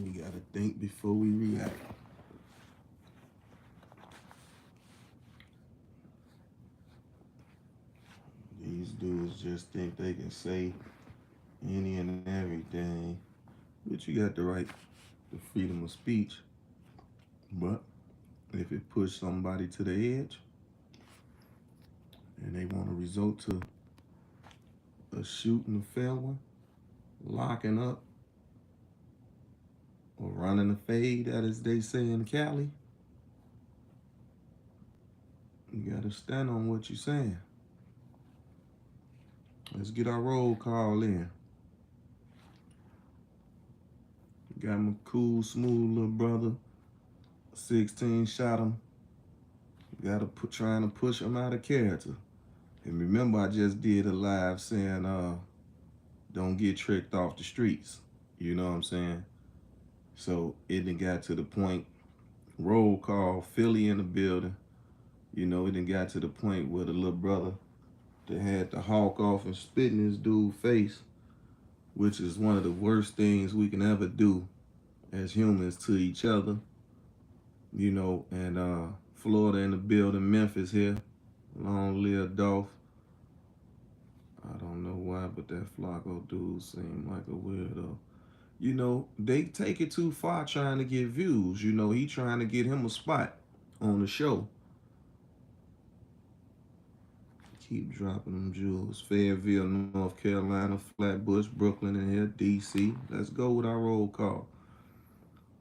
We gotta think before we react. These dudes just think they can say any and everything, but you got the right to freedom of speech. But if it push somebody to the edge and they want to resort to a shooting a fair one, locking up, or running a fade, as they say in Cali, you gotta stand on what you're saying. Let's get our roll call in. Got my cool, smooth little brother, 16 shot him. Gotta trying to push him out of character. And remember, I just did a live saying, don't get tricked off the streets. You know what I'm saying? So it done got to the point, roll call, Philly in the building. You know, it done got to the point where the little brother that had to hawk off and spit in this dude's face, which is one of the worst things we can ever do as humans to each other. You know, and Florida in the building, Memphis here. Long live Dolph. I don't know why, but that Flako dude seemed like a weirdo. You know, they take it too far trying to get views. You know, he trying to get him a spot on the show. Keep dropping them jewels. Fayetteville, North Carolina, Flatbush, Brooklyn in here, DC. Let's go with our roll call.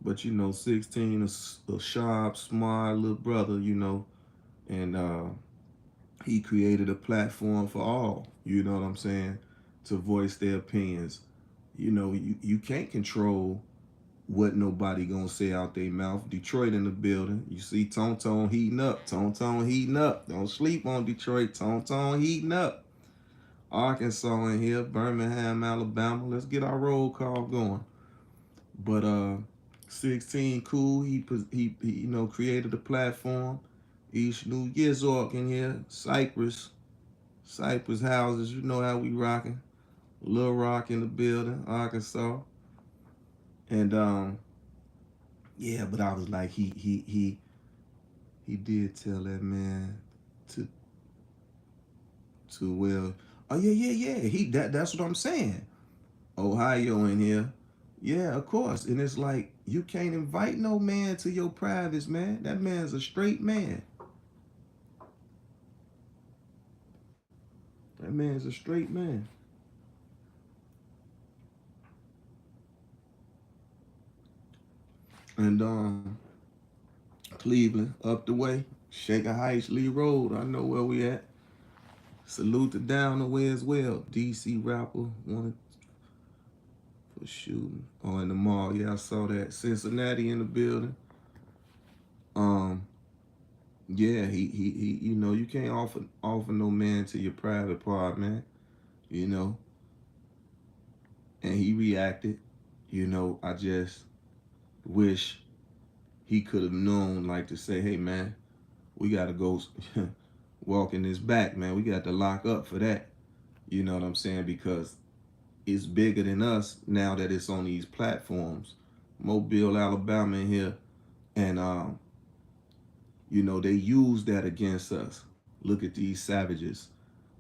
But you know, 16, a sharp, smart little brother, you know, and he created a platform for all, you know what I'm saying, to voice their opinions. You know, you can't control what nobody gonna say out their mouth. Detroit in the building. You see Tone heating up. Tone heating up. Don't sleep on Detroit. Tone heating up. Arkansas in here. Birmingham, Alabama. Let's get our roll call going. But 16 cool. He you know, created a platform. East New York in here. Cypress houses. You know how we rocking. Little Rock in the building. Arkansas. And yeah, but I was like, he did tell that man to well, oh yeah. That's what I'm saying. Ohio in here. Yeah, of course. And it's like, you can't invite no man to your privates, man. That man's a straight man. That man's a straight man. And Cleveland, up the way. Shaker Heights, Lee Road. I know where we at. Salute to down the way as well. DC rapper wanted for shooting. Oh, in the mall. Yeah, I saw that. Cincinnati in the building. Yeah, he you know, you can't offer no man to your private part, man. You know. And he reacted. You know, I just wish he could have known, like, to say, hey man, we gotta go walking this back, man. We got to lock up for that. You know what I'm saying? Because it's bigger than us now that it's on these platforms. Mobile, Alabama in here. And you know, they use that against us. Look at these savages.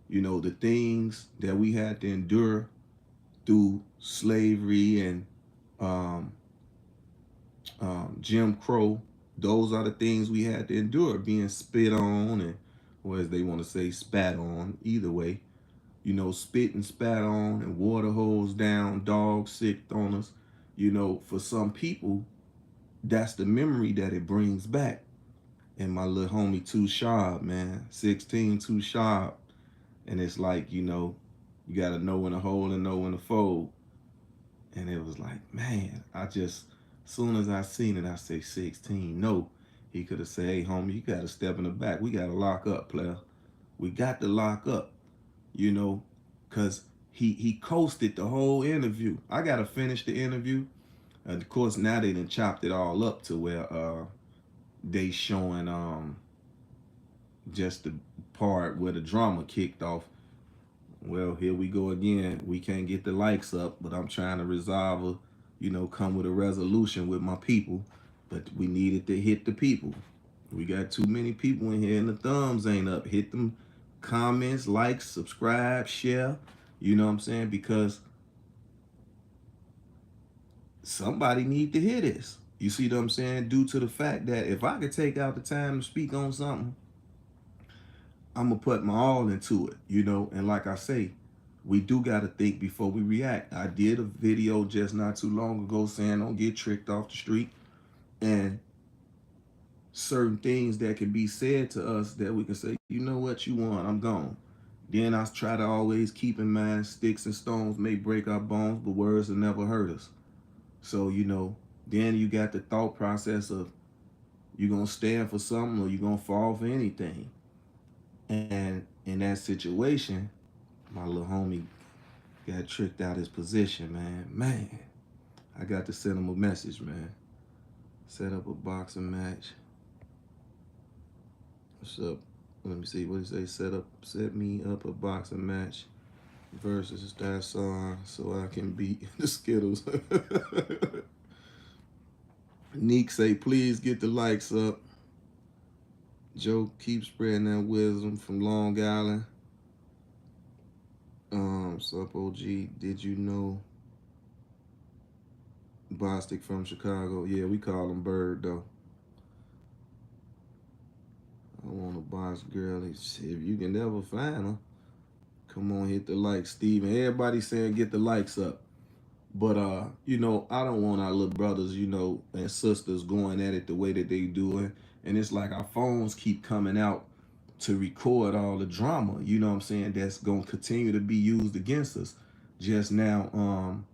You know, the things that we had to endure through slavery and um, Jim Crow, those are the things we had to endure, being spit on and, or as they want to say, spat on, either way. You know, spit and spat on and water hose down, dogs sicked on us. You know, for some people, that's the memory that it brings back. And my little homie Too Sharp, man, 16 Too Sharp. And it's like, you know, you got to know when to hold and know when to fold. And it was like, man, as soon as I seen it, I say 16. No, he could have said, hey, homie, you got to step in the back. We got to lock up, player. We got to lock up, you know, because he coasted the whole interview. I got to finish the interview. And of course, now they done chopped it all up to where they showing just the part where the drama kicked off. Well, here we go again. We can't get the likes up, but I'm trying to resolve come with a resolution with my people. But we needed to hit the people. We got too many people in here and the thumbs ain't up. Hit them comments, like, subscribe, share. You know what I'm saying? Because somebody need to hear this. You see what I'm saying? Due to the fact that if I could take out the time to speak on something, I'm going to put my all into it, And like I say, we do got to think before we react. I did a video just not too long ago saying don't get tricked off the street. And certain things that can be said to us that we can say, you know what, you want, I'm gone. Then I try to always keep in mind sticks and stones may break our bones, but words will never hurt us. So, then you got the thought process of you going to stand for something or you going to fall for anything. And in that situation, my little homie got tricked out his position, man. Man, I got to send him a message, man. Set up a boxing match. What's up? Let me see. What did he say? Set me up a boxing match versus that song so I can beat the Skittles. Neek say, please get the likes up. Joe, keep spreading that wisdom from Long Island. Sup, OG? Did you know Bostic from Chicago? Yeah, we call him Bird, though. I want a box girl. If you can never find her, come on, hit the like, Steven. Everybody saying get the likes up. But, I don't want our little brothers, and sisters going at it the way that they doing. And it's like our phones keep coming out to record all the drama, you know what I'm saying, that's going to continue to be used against us. Just now,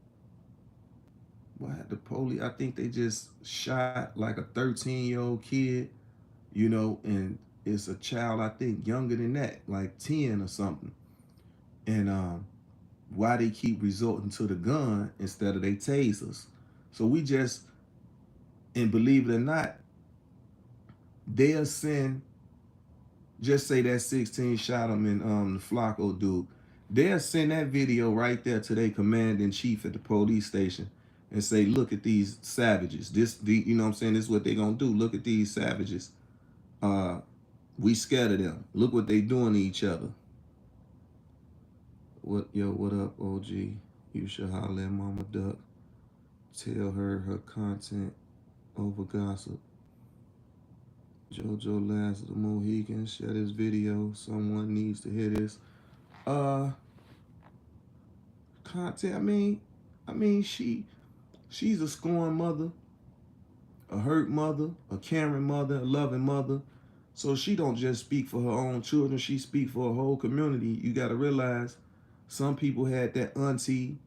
the police, I think they just shot like a 13-year-old kid, and it's a child, I think, younger than that, like 10 or something. And why they keep resorting to the gun instead of they tasers. So we just, and believe it or not, they'll send, just say that 16shotem and the Flako dude, they'll send that video right there to their command-in-chief at the police station and say, look at these savages. You know what I'm saying? This is what they're going to do. Look at these savages. We scared of them. Look what they doing to each other. What up, OG? You should holler at Mama Duck. Tell her content over gossip. JoJo Last of the Mohican, share this video. Someone needs to hear this. Content, I mean, she's a scorned mother, a hurt mother, a caring mother, a loving mother. So she don't just speak for her own children, she speak for a whole community. You gotta realize some people had that auntie,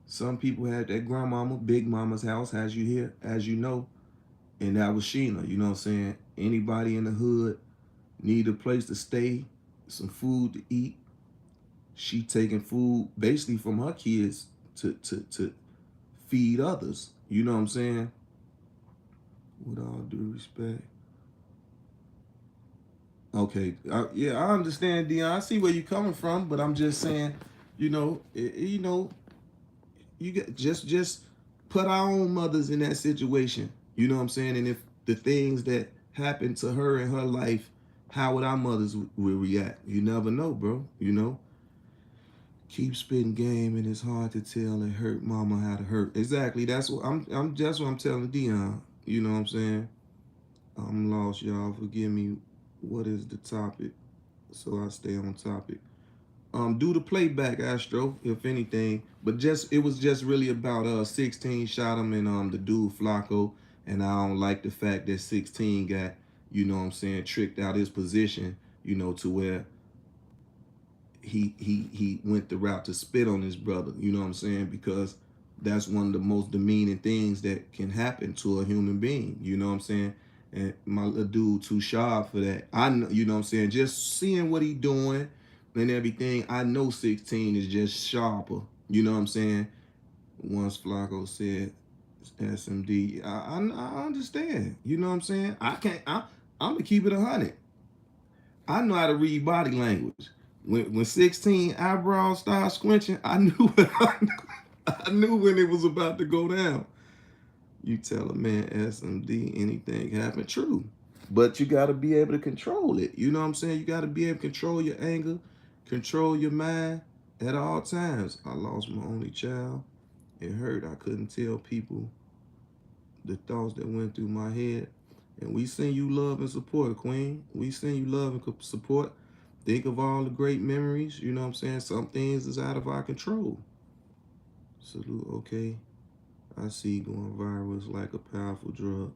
some people had that grandmama, big mama's house, as you know, and that was Sheena, you know what I'm saying? Anybody in the hood need a place to stay, some food to eat. She taking food basically from her kids to feed others. You know what I'm saying? With all due respect. Okay, yeah, I understand, Dion. I see where you're coming from, but I'm just saying, you get just put our own mothers in that situation. You know what I'm saying? And if the things that happened to her in her life, how would our mothers will react? You never know, bro. Keep spitting game, and it's hard to tell and hurt mama how to hurt. Exactly. That's what I'm telling Dion. You know what I'm saying? I'm lost, y'all. Forgive me. What is the topic? So I stay on topic. Do the playback, Astro, if anything. But it was just really about 16shotem and the dude Flako. And I don't like the fact that 16 got, tricked out his position, to where he went the route to spit on his brother, you know what I'm saying? Because that's one of the most demeaning things that can happen to a human being, you know what I'm saying? And my little dude too sharp for that. I know, you know what I'm saying? Just seeing what he doing and everything, I know 16 is just sharper, you know what I'm saying? Once Flako said SMD, I understand, you know what I'm saying? I'm gonna keep it 100. I know how to read body language. When 16 eyebrows started squinching, I knew when it was about to go down. You tell a man SMD, anything happen. True. But you got to be able to control it. You know what I'm saying? You got to be able to control your anger, control your mind at all times. I lost my only child. It hurt. I couldn't tell people the thoughts that went through my head. And we send you love and support, Queen. We send you love and support. Think of all the great memories. You know what I'm saying? Some things is out of our control. Salute, okay. I see going viral is like a powerful drug.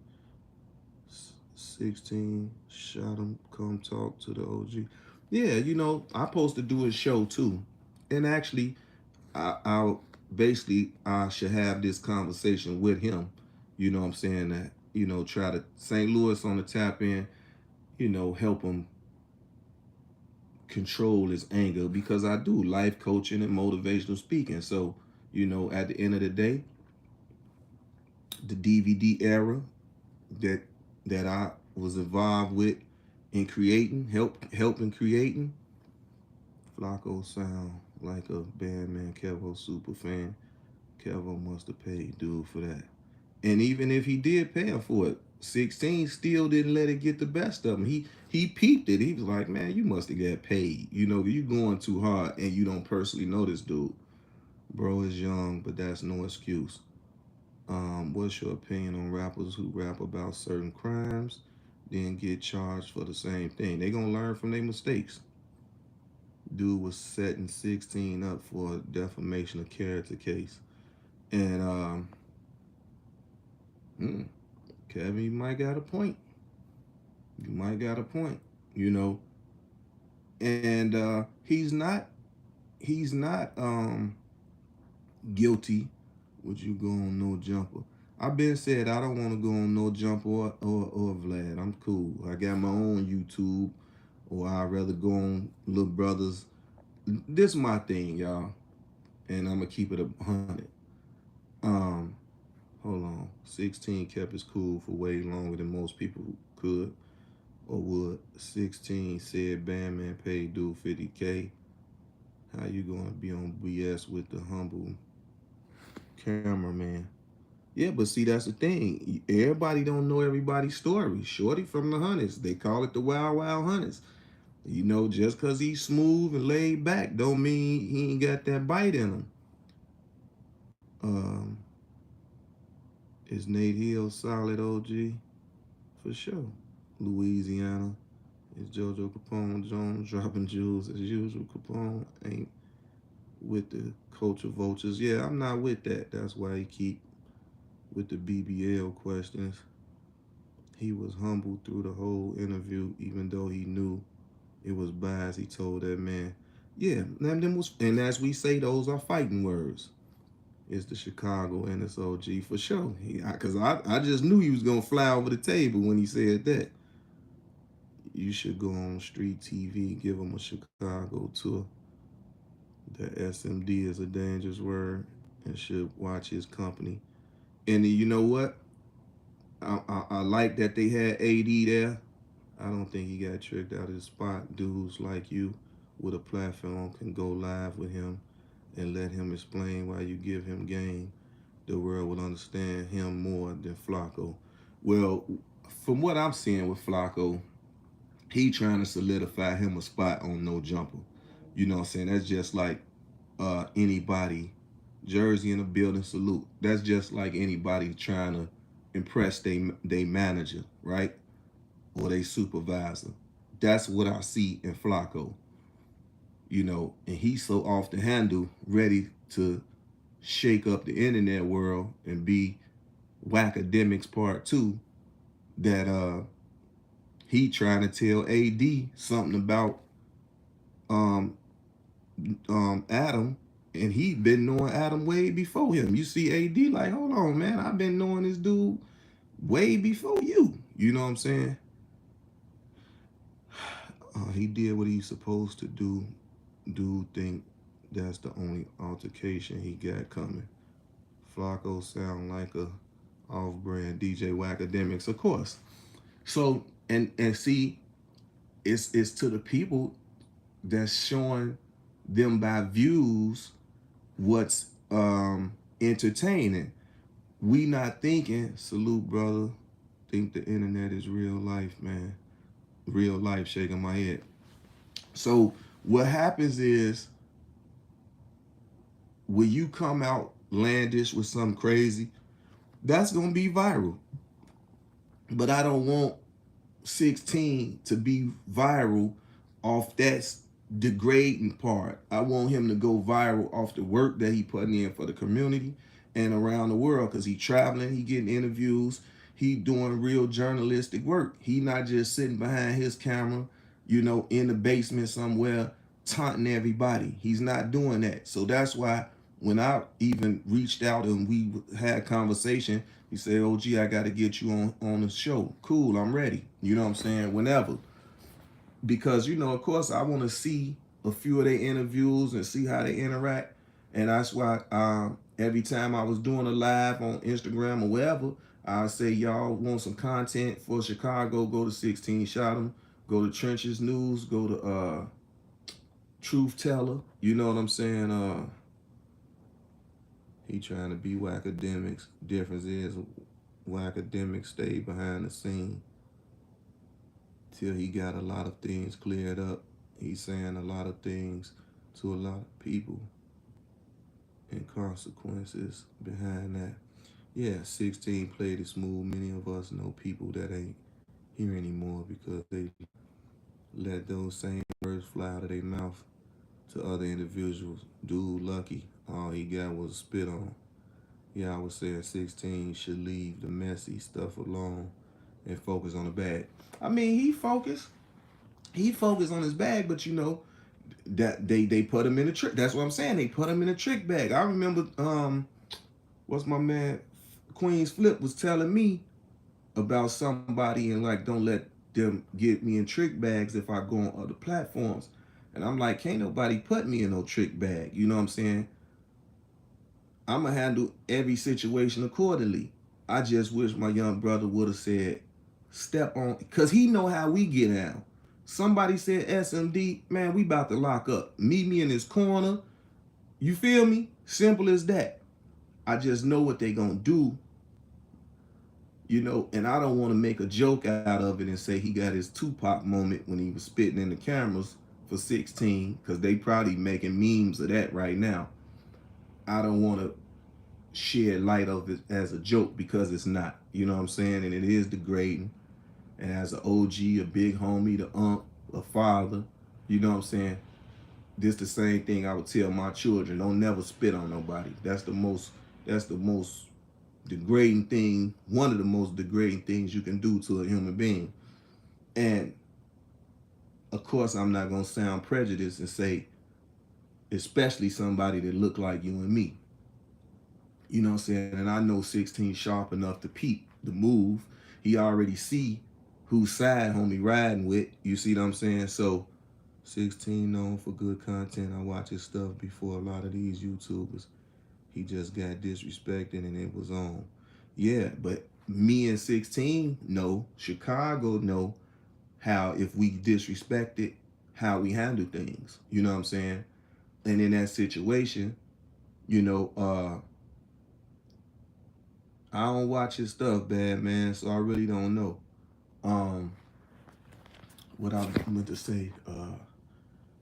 16, shot him, come talk to the OG. Yeah, you know, I'm supposed to do a show too. And actually, I basically I should have this conversation with him. You know what I'm saying? That, you know, try to St. Louis on the tap in, you know, help him control his anger because I do life coaching and motivational speaking. So, you know, at the end of the day, the DVD era that I was involved with in creating, helping creating. Flako sound like a Bandman Kevo super fan. Kevo must have paid dude for that. And even if he did pay him for it, 16 still didn't let it get the best of him. He peeped it. He was like, man, you must have got paid. You know, you going too hard and you don't personally know this dude. Bro is young, but that's no excuse. What's your opinion on rappers who rap about certain crimes, then get charged for the same thing? They gonna learn from their mistakes. Dude was setting 16 up for a defamation of character case. And Kevin, you might got a point. You might got a point, you know. And he's not guilty. Would you go on No Jumper? I've been said I don't want to go on No Jumper or Vlad. I'm cool. I got my own YouTube, or I'd rather go on Little Brothers. This is my thing, y'all, and I'm gonna keep it 100. Um, Hold on. 16 kept his cool for way longer than most people could or would. 16 said Bandman paid dude 50K. How you gonna be on BS with the humble cameraman? Yeah, but see, that's the thing. Everybody don't know everybody's story. Shorty from the Hunters. They call it the Wild Wild Hunters. You know, just because he's smooth and laid back don't mean he ain't got that bite in him. Um, is Nate Hill solid OG? For sure. Louisiana. Is JoJo Capone Jones dropping jewels as usual? Capone ain't with the culture vultures. Yeah, I'm not with that. That's why he keep with the BBL questions. He was humble through the whole interview, even though he knew it was biased. He told that man, yeah, and as we say, those are fighting words. It's the Chicago NSOG for sure. Because I just knew he was going to fly over the table when he said that. You should go on street TV, give him a Chicago tour. The SMD is a dangerous word and should watch his company. And you know what? I like that they had AD there. I don't think he got tricked out of his spot. Dudes like you with a platform can go live with him and let him explain why you give him game. The world will understand him more than Flako. Well, from what I'm seeing with Flako, he trying to solidify him a spot on No Jumper. You know what I'm saying? That's just like anybody, Jersey in the building, salute. That's just like anybody trying to impress they manager, right? Or they supervisor. That's what I see in Flako. You know, and he's so off the handle, ready to shake up the internet world and be Whackademics Part 2, that he trying to tell AD something about um Adam, and he been knowing Adam way before him. You see AD like, hold on, man, I've been knowing this dude way before you. You know what I'm saying? He did what he's supposed to do. Dude think that's the only altercation he got coming. Flacco sound like a off-brand DJ Whackademics, of course. So and see, it's to the people that's showing them by views what's entertaining. we not thinking, salute, brother, think the internet is real life, man. Real life, shaking my head. So what happens is when you come out landish with something crazy, that's gonna be viral. But I don't want 16 to be viral off that degrading part. I want him to go viral off the work that he putting in for the community and around the world, because he traveling, he getting interviews, he doing real journalistic work. He not just sitting behind his camera, in the basement somewhere taunting everybody. He's not doing that. So that's why when I even reached out and we had a conversation, he said, "OG, I got to get you on the show." Cool, I'm ready. You know what I'm saying? Whenever. Because, of course, I want to see a few of their interviews and see how they interact. And that's why every time I was doing a live on Instagram or wherever, I say, y'all want some content for Chicago, go to 16shotem, go to Trenches News, go to Truth Teller. You know what I'm saying? He trying to be Wackademics. Difference is Wackademics stay behind the scene till he got a lot of things cleared up. He's saying a lot of things to a lot of people and consequences behind that. Yeah, 16 played it smooth. Many of us know people that ain't here anymore because they let those same words fly out of their mouth to other individuals. Dude, lucky. All he got was a spit on. Yeah, I would say 16 should leave the messy stuff alone and focus on the bag. I mean, he focused. He focused on his bag, but that they put him in a trick. That's what I'm saying. They put him in a trick bag. I remember what's my man Queen's Flip was telling me about somebody and like, don't let them get me in trick bags if I go on other platforms. And I'm like, can't nobody put me in no trick bag. You know what I'm saying? I'm going to handle every situation accordingly. I just wish my young brother would have said, step on, because he know how we get down. Somebody said SMD, man, we about to lock up. Meet me in this corner. You feel me? Simple as that. I just know what they going to do. And I don't want to make a joke out of it and say he got his Tupac moment when he was spitting in the cameras for 16, because they probably making memes of that right now. I don't want to shed light of it as a joke because it's not. You know what I'm saying? And it is degrading. And as an OG, a big homie, the a father, you know what I'm saying? This the same thing I would tell my children. Don't never spit on nobody. That's the most degrading thing, one of the most degrading things you can do to a human being. And of course, I'm not gonna sound prejudiced and say, especially somebody that look like you and me. You know what I'm saying? And I know 16 sharp enough to peep the move. He already see whose side homie riding with. You see what I'm saying? So 16 known for good content. I watch his stuff before a lot of these YouTubers. He just got disrespected and it was on. Yeah, but me and 16 know, Chicago know how if we disrespect it, how we handle things. You know what I'm saying? And in that situation, I don't watch his stuff, bad man, so I really don't know. What I meant to say,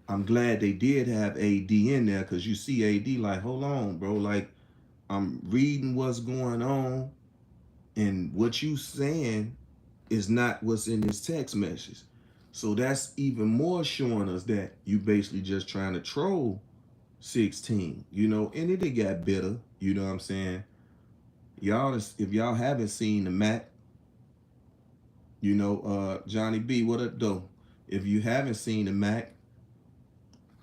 I'm glad they did have AD in there, because you see AD like, hold on, bro, like, I'm reading what's going on, and what you saying is not what's in this text message. So that's even more showing us that you basically just trying to troll 16, and it got bitter, you know what I'm saying? Y'all, if y'all haven't seen the Mac, Johnny B, what up, though? If you haven't seen the Mac,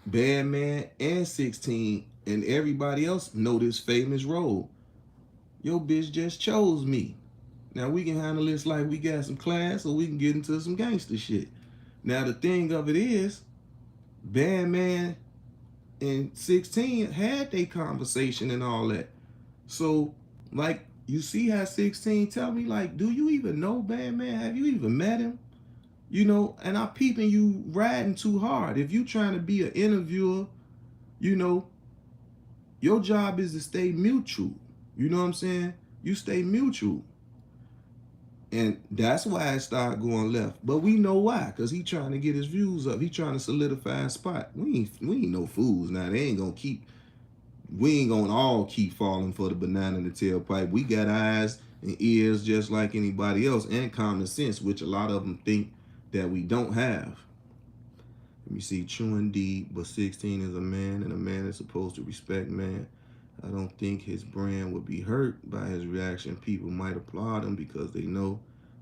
Bad Man and 16 and everybody else know this famous role. Your bitch just chose me. Now we can handle this like we got some class, or we can get into some gangster shit. Now the thing of it is, Bad Man and 16 had their conversation and all that. So, like, you see how 16 tell me, like, do you even know Bad Man? Have you even met him? And I peeping you riding too hard. If you trying to be an interviewer, your job is to stay mutual. You know what I'm saying? You stay mutual. And that's why it started going left. But we know why, because he trying to get his views up. He trying to solidify a spot. We ain't no fools now. They ain't gonna keep, we ain't gonna all keep falling for the banana in the tailpipe. We got eyes and ears just like anybody else, and common sense, which a lot of them think that we don't have. Let me see, true indeed, but 16 is a man, and a man is supposed to respect man. I don't think his brand would be hurt by his reaction. People might applaud him because they know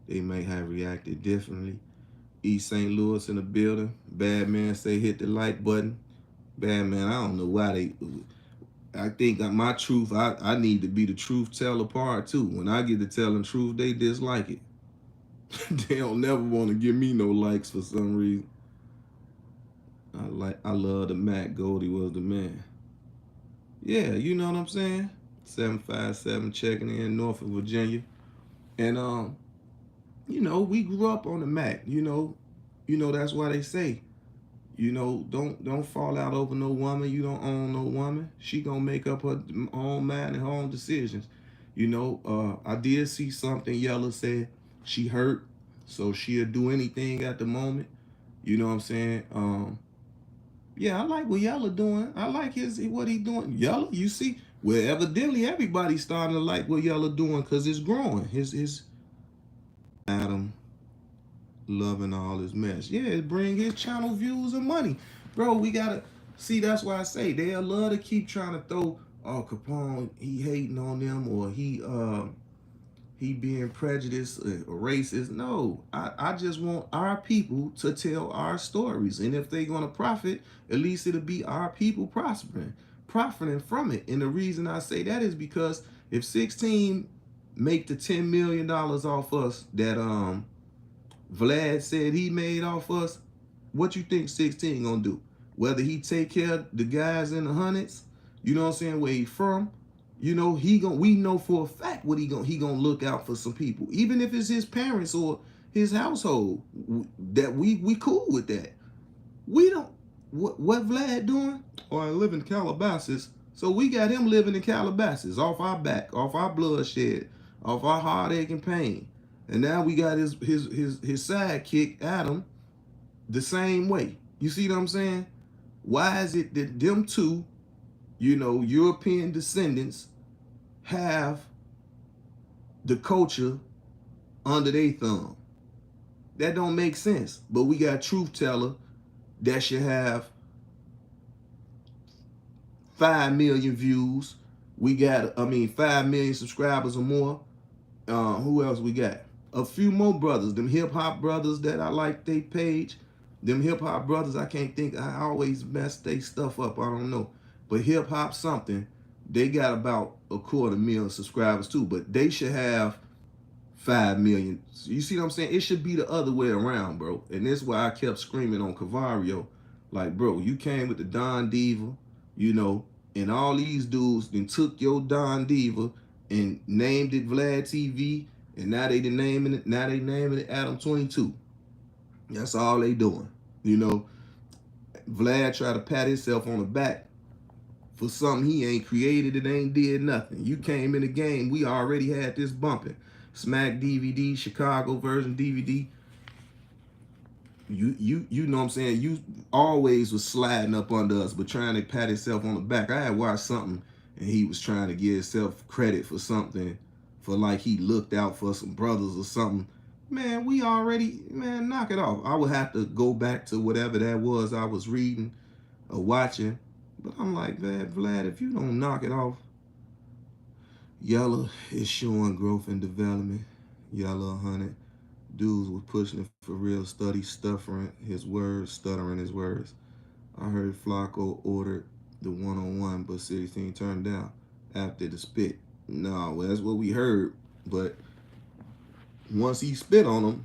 they may have reacted differently. East St. Louis in the building. Bad man say hit the like button. Bad man, I don't know why they. I think my truth, I need to be the truth teller part too. When I get to telling truth, they dislike it. They don't never want to give me no likes for some reason. I love the Mac. Goldie was the man. Yeah, you know what I'm saying? 757 checking in, Norfolk, Virginia. And we grew up on the Mac, that's why they say, don't fall out over no woman. You don't own no woman. She gonna make up her own mind and her own decisions. I did see something Yella said she hurt, so she'll do anything at the moment. You know what I'm saying? Yeah, I like what Yella doing. I like what he doing. Yella, you see, well, evidently everybody's starting to like what Yella doing because it's growing. His Adam loving all his mess. Yeah, it bring his channel views and money. Bro, we gotta see, that's why I say they'll love to keep trying to throw, oh, Capone, he hating on them, or he being prejudiced or racist. No, I just want our people to tell our stories. And if they're going to profit, at least it'll be our people profiting from it. And the reason I say that is because if 16 make the $10 million off us that Vlad said he made off us, what you think 16 gonna do? Whether he take care of the guys in the hundreds, you know what I'm saying, where he from, we know for a fact what he gonna look out for some people, even if it's his parents or his household. That we cool with that. We don't what Vlad doing? Or I live in Calabasas, so we got him living in Calabasas, off our back, off our bloodshed, off our heartache and pain. And now we got his sidekick Adam the same way. You see what I'm saying? Why is it that them two, European descendants, have the culture under their thumb? That don't make sense. But we got Truth Teller that should have 5 million views. We got, 5 million subscribers or more. Who else we got? A few more brothers, them hip hop brothers that I like their page. Them hip hop brothers, I can't think, I always mess they stuff up, I don't know. But hip hop something, they got about 250,000 subscribers too, but they should have 5 million. You see what I'm saying? It should be the other way around, bro. And that's why I kept screaming on Cavario, like, bro, you came with the Don Diva, and all these dudes then took your Don Diva and named it Vlad TV, and now they naming it Adam 22. That's all they doing. Vlad try to pat himself on the back for something he ain't created, it ain't did nothing. You came in the game, we already had this bumping. Smack DVD, Chicago version DVD. You know what I'm saying? You always was sliding up under us, but trying to pat himself on the back. I had watched something and he was trying to give himself credit for something, for like he looked out for some brothers or something. Man, knock it off. I would have to go back to whatever that was I was reading or watching. But I'm like, Vlad, if you don't knock it off. Yella is showing growth and development. Yella 100. Dudes was pushing it for real, stuttering his words. I heard Flako ordered the one-on-one, but 16 turned down after the spit. No, well, that's what we heard. But once he spit on him,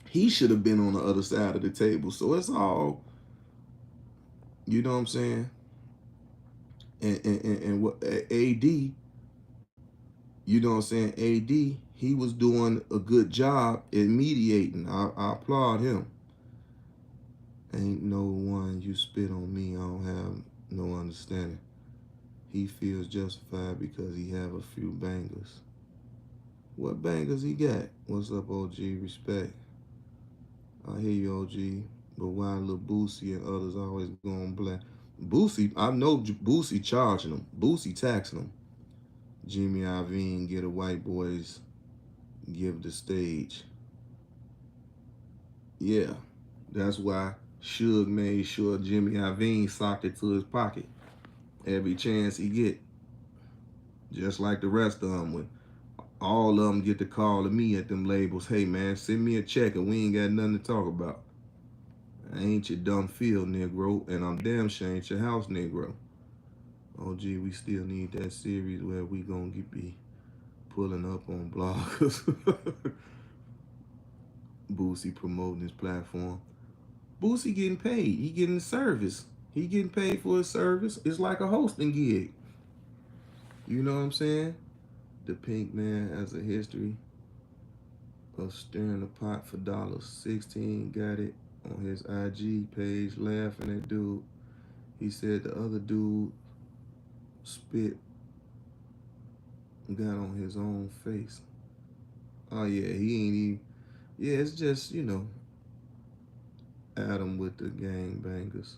he should have been on the other side of the table. So it's all, you know what I'm saying? And what AD, you know what I'm saying? AD, he was doing a good job in mediating. I applaud him. Ain't no one you spit on me, I don't have no understanding. He feels justified because he have a few bangers. What bangers he got? What's up, OG? Respect. I hear you, OG. But why little Boosie and others always going black? Boosie, I know Boosie charging them. Boosie taxing them. Jimmy Iovine get a white boys give the stage. Yeah, that's why Suge made sure Jimmy Iovine socked it to his pocket every chance he get. Just like the rest of them, when all of them get the call to me at them labels, hey man, send me a check and we ain't got nothing to talk about. I ain't your dumb field Negro, and I'm damn sure ain't your house Negro. Oh gee, we still need that series where we gonna be pulling up on bloggers. Boosie promoting his platform. Boosie getting paid. He getting service. He getting paid for his service. It's like a hosting gig. You know what I'm saying? The Pink Man has a history of stirring the pot for dollars. 16 got it on his IG page laughing at dude. He said the other dude spit got on his own face. Oh yeah, he ain't even. Yeah, it's just, Adam with the gangbangers.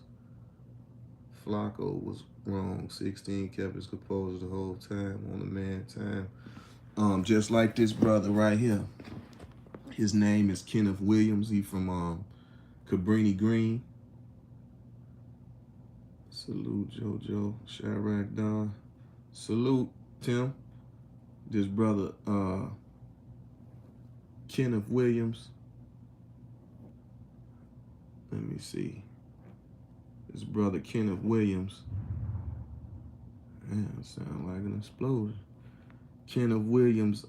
Flako was wrong. 16 kept his composure the whole time on the man time. Just like this brother right here. His name is Kenneth Williams. He from Cabrini Green. Salute JoJo. Chirac Don. Salute Tim. This brother Kenneth Williams. Let me see. His brother Kenneth Williams. Man, sound like an explosion. Kenneth Williams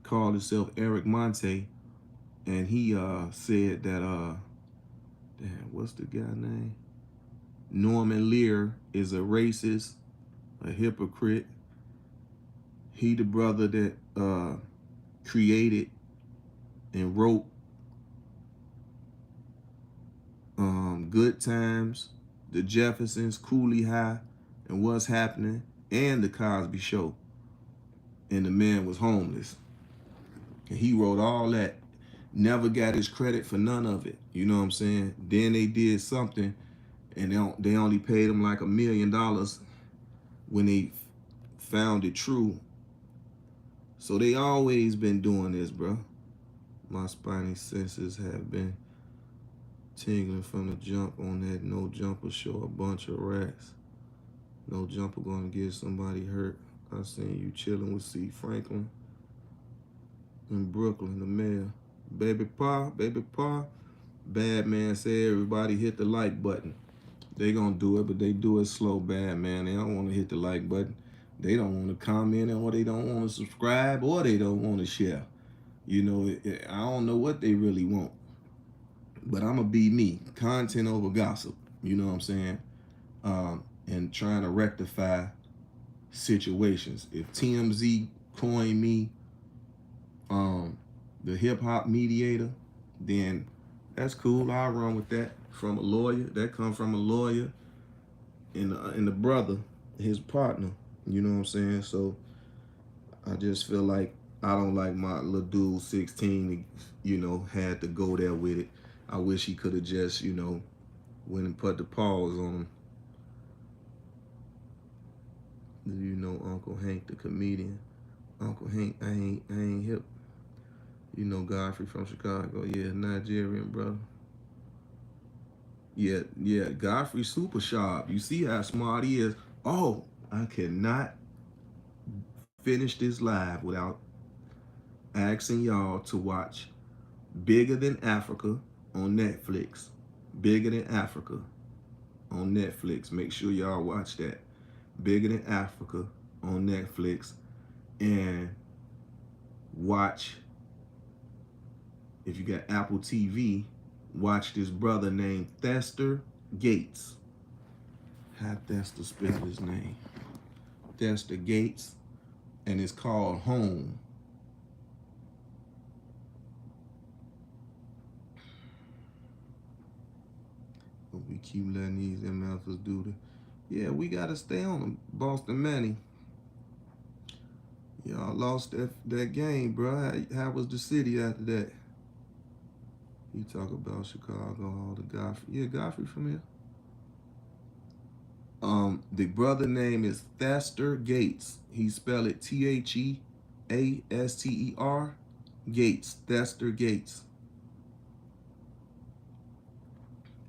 called himself Eric Monte, and he said that damn, what's the guy name? Norman Lear is a racist, a hypocrite. He the brother that created and wrote Good Times, The Jeffersons, Cooley High, and What's Happening, and The Cosby Show. And the man was homeless. And he wrote all that. Never got his credit for none of it. You know what I'm saying? Then they did something, and they only paid him like $1 million when they found it true. So they always been doing this, bro. My spiny senses have been tingling from the jump on that no jumper show. A bunch of rats. No jumper gonna get somebody hurt. I seen you chilling with C. Franklin in Brooklyn, the mayor. Baby Pa. Bad man said everybody hit the like button. They gonna do it, but they do it slow, bad man. They don't want to hit the like button. They don't want to comment, or they don't want to subscribe, or they don't want to share. I don't know what they really want. But I'm going to be me. Content over gossip. You know what I'm saying? And trying to rectify situations. If TMZ coined me the hip-hop mediator, then that's cool. I'll run with that. From a lawyer. That come from a lawyer and the brother, his partner. You know what I'm saying? So I just feel like I don't like my little dude 16, had to go there with it. I wish he could have just, went and put the pause on him. Do you know Uncle Hank, the comedian? Uncle Hank, I ain't hip. You know Godfrey from Chicago. Yeah, Nigerian brother. Yeah, Godfrey super sharp. You see how smart he is. Oh, I cannot finish this live without asking y'all to watch Bigger Than Africa on Netflix. Bigger Than Africa on Netflix. Make sure y'all watch that. Bigger Than Africa on Netflix. And watch, if you got Apple TV, watch this brother named Thester Gates. How Thester spell his name? Thester Gates. And it's called Home. But we keep letting these MFers do the. Yeah, we gotta stay on them. Boston Manny. Yeah, Y'all lost that game, bro. How was the city after that? You talk about Chicago, all the Godfrey. Yeah, Godfrey from here. The brother name is Thester Gates. He spelled it Theaster Gates. Thester Gates.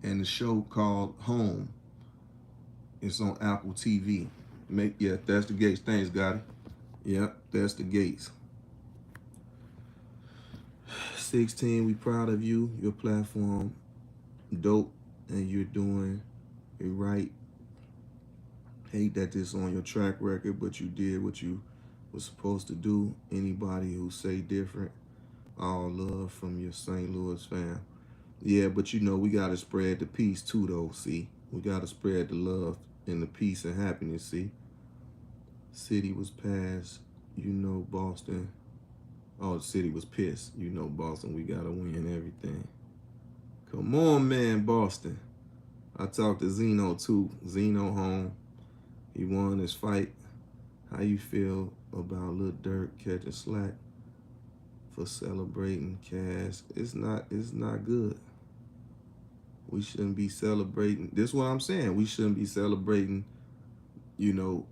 And the show called Home. It's on Apple TV. Thester Gates. Thanks, Gotti. Yep, Thester Gates. 16, we proud of you. Your platform dope, and you're doing it right. Hate that this on your track record, but you did what you was supposed to do. Anybody who say different, all love from your St. Louis fam. Yeah, but you know we gotta spread the peace too, though. See, we gotta spread the love and the peace and happiness. See, city was passed. You know Boston. Oh, the city was pissed. You know Boston. We gotta win everything. Come on, man, Boston. I talked to Zeno too. Zeno home. He won his fight. How you feel about Lil Durk catching slack for celebrating Cass? It's not good. We shouldn't be celebrating. This is what I'm saying. We shouldn't be celebrating, no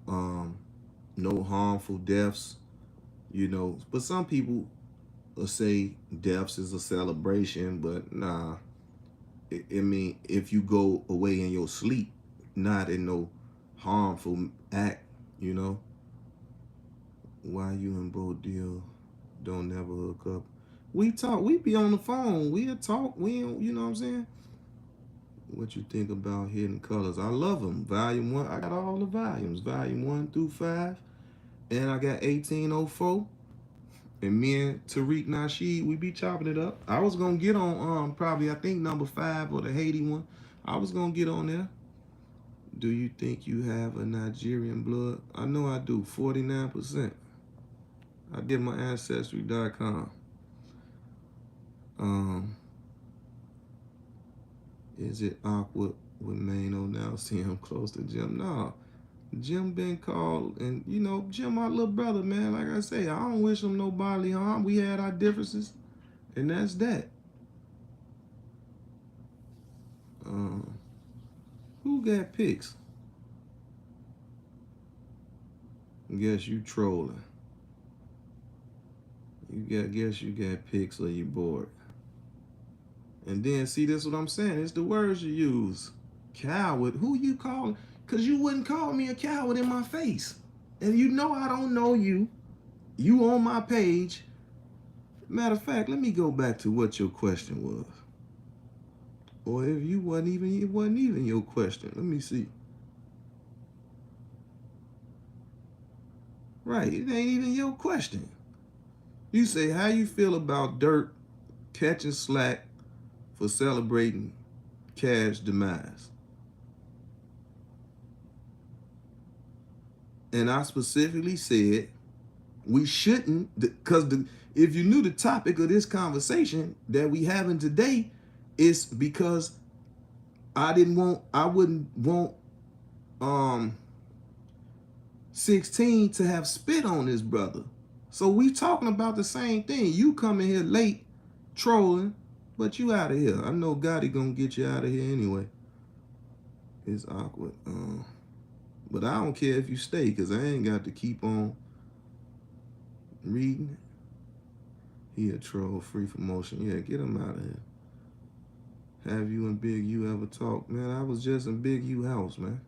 harmful deaths, But some people will say deaths is a celebration, but nah. I mean, if you go away in your sleep, not in no harmful act, Why you and Bo Deal don't never hook up? We talk. We be on the phone. We'll talk. We, you know what I'm saying? What you think about Hidden Colors? I love them. Volume 1. I got all the volumes. Volume 1 through 5. And I got 1804. And me and Tariq Nasheed, we be chopping it up. I was going to get on probably, I think, number 5 or the Haiti one. I was going to get on there. Do you think you have a Nigerian blood? I know I do. 49%. I did my Ancestry.com. Is it awkward with Mano now see him close to Jim? No. Jim been called, and Jim my little brother, man. Like I say, I don't wish him no bodily harm. We had our differences, and that's that. Who got pics? Guess you trolling. Guess you got pics or you bored. And then see, this is what I'm saying. It's the words you use. Coward. Who you calling? Because you wouldn't call me a coward in my face. And I don't know you. You on my page. Matter of fact, let me go back to what your question was. Or if it wasn't even your question. Let me see. Right, it ain't even your question. You say, how you feel about Dirk catching slack for celebrating Cav's demise? And I specifically said we shouldn't, because if you knew the topic of this conversation that we having today, it's because I wouldn't want 16 to have spit on his brother. So we talking about the same thing. You coming here late, trolling, but you out of here. I know Gotti gonna get you out of here anyway. It's awkward. But I don't care if you stay, because I ain't got to keep on reading. He a troll, free for motion. Yeah, get him out of here. Have you and Big U ever talked? Man, I was just in Big U house, man.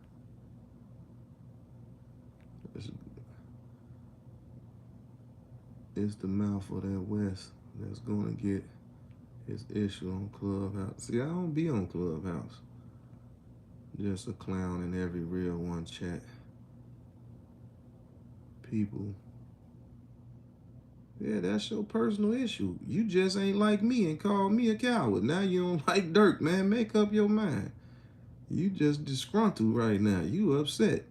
It's the mouth of that West that's gonna get his issue on Clubhouse. See, I don't be on Clubhouse. Just a clown in every real one chat. People. Yeah, that's your personal issue. You just ain't like me and called me a coward. Now you don't like Dirk, man. Make up your mind. You just disgruntled right now. You upset.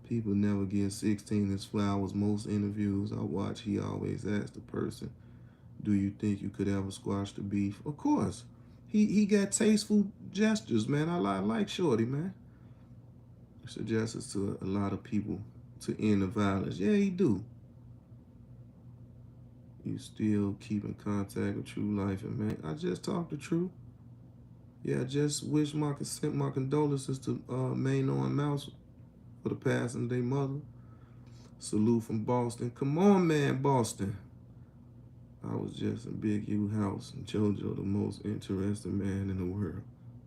People never give 16 his flowers. Most interviews I watch, he always asks the person, do you think you could ever squash the beef? Of course. He got tasteful gestures, man. I like Shorty, man. He suggests to a lot of people to end the violence. Yeah, he do. You still keep in contact with True Life, and man, I just talked to True. Yeah, I just wish my condolences to Mano and Mouse for the passing of their mother. Salute from Boston. Come on, man, Boston. I was just in Big U house, and JoJo the most interesting man in the world.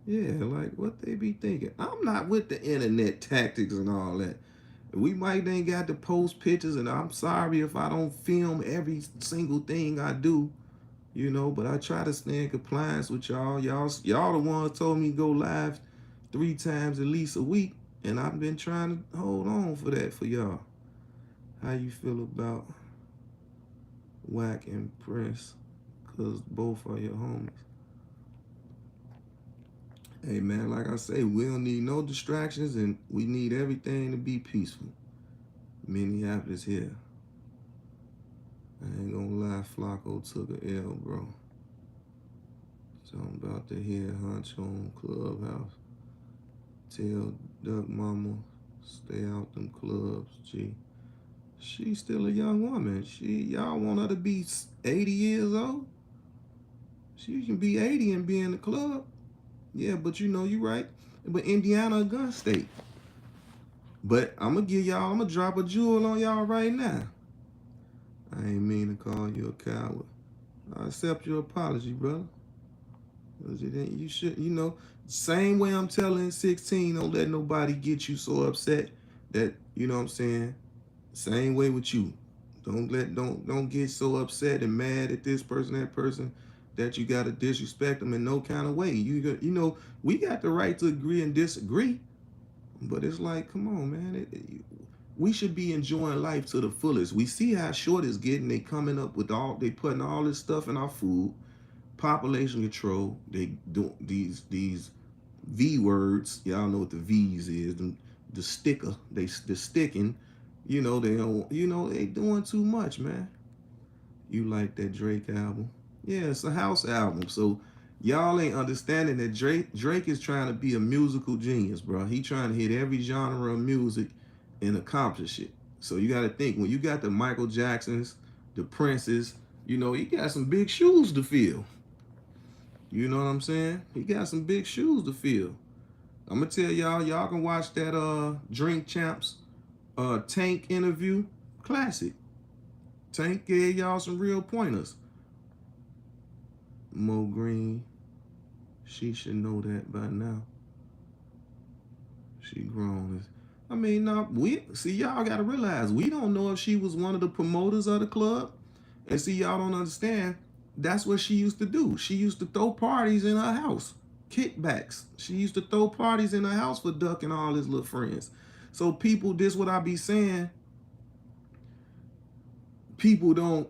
Yeah, like what they be thinking. I'm not with the internet tactics and all that. We might ain't got to post pictures, and I'm sorry if I don't film every single thing I do, but I try to stay in compliance with y'all. Y'all the ones told me go live 3 times at least a week, and I've been trying to hold on for that for y'all. How you feel about Whack and Prince? Cause both are your homies. Hey man, like I say, we don't need no distractions, and we need everything to be peaceful. Minneapolis here. I ain't gonna lie, Flako took a L, bro. So I'm about to hear Hunch on Clubhouse. Tell Duck Mama, stay out them clubs, G. She's still a young woman. Y'all want her to be 80 years old? She can be 80 and be in the club. Yeah, but you right. But Indiana a gun state. But I'm gonna drop a jewel on y'all right now. I ain't mean to call you a coward. I accept your apology, brother. You should, same way I'm telling 16, don't let nobody get you so upset that, you know what I'm saying? Same way with you. Don't get so upset and mad at this person, that person, that you gotta disrespect them in no kind of way. We got the right to agree and disagree, but it's like, come on, man. We should be enjoying life to the fullest. We see how short it's getting. They coming up with they putting all this stuff in our food. Population control. They do these V words. Y'all know what the V's is. The sticker. The sticking. They don't. They doing too much, man. You like that Drake album? Yeah, it's a house album. So y'all ain't understanding that Drake is trying to be a musical genius, bro. He trying to hit every genre of music and accomplish it. So you got to think, when you got the Michael Jacksons, the Princes, he got some big shoes to fill. You know what I'm saying? He got some big shoes to fill. I'm gonna tell y'all can watch that Drink Champs Tank interview. Classic. Tank gave y'all some real pointers. Mo Green, she should know that by now. She grown. Y'all gotta realize, we don't know if she was one of the promoters of the club. And see, y'all don't understand, that's what she used to do. She used to throw parties in her house. Kickbacks. She used to throw parties in her house for Duck and all his little friends. So people, this what I be saying, people don't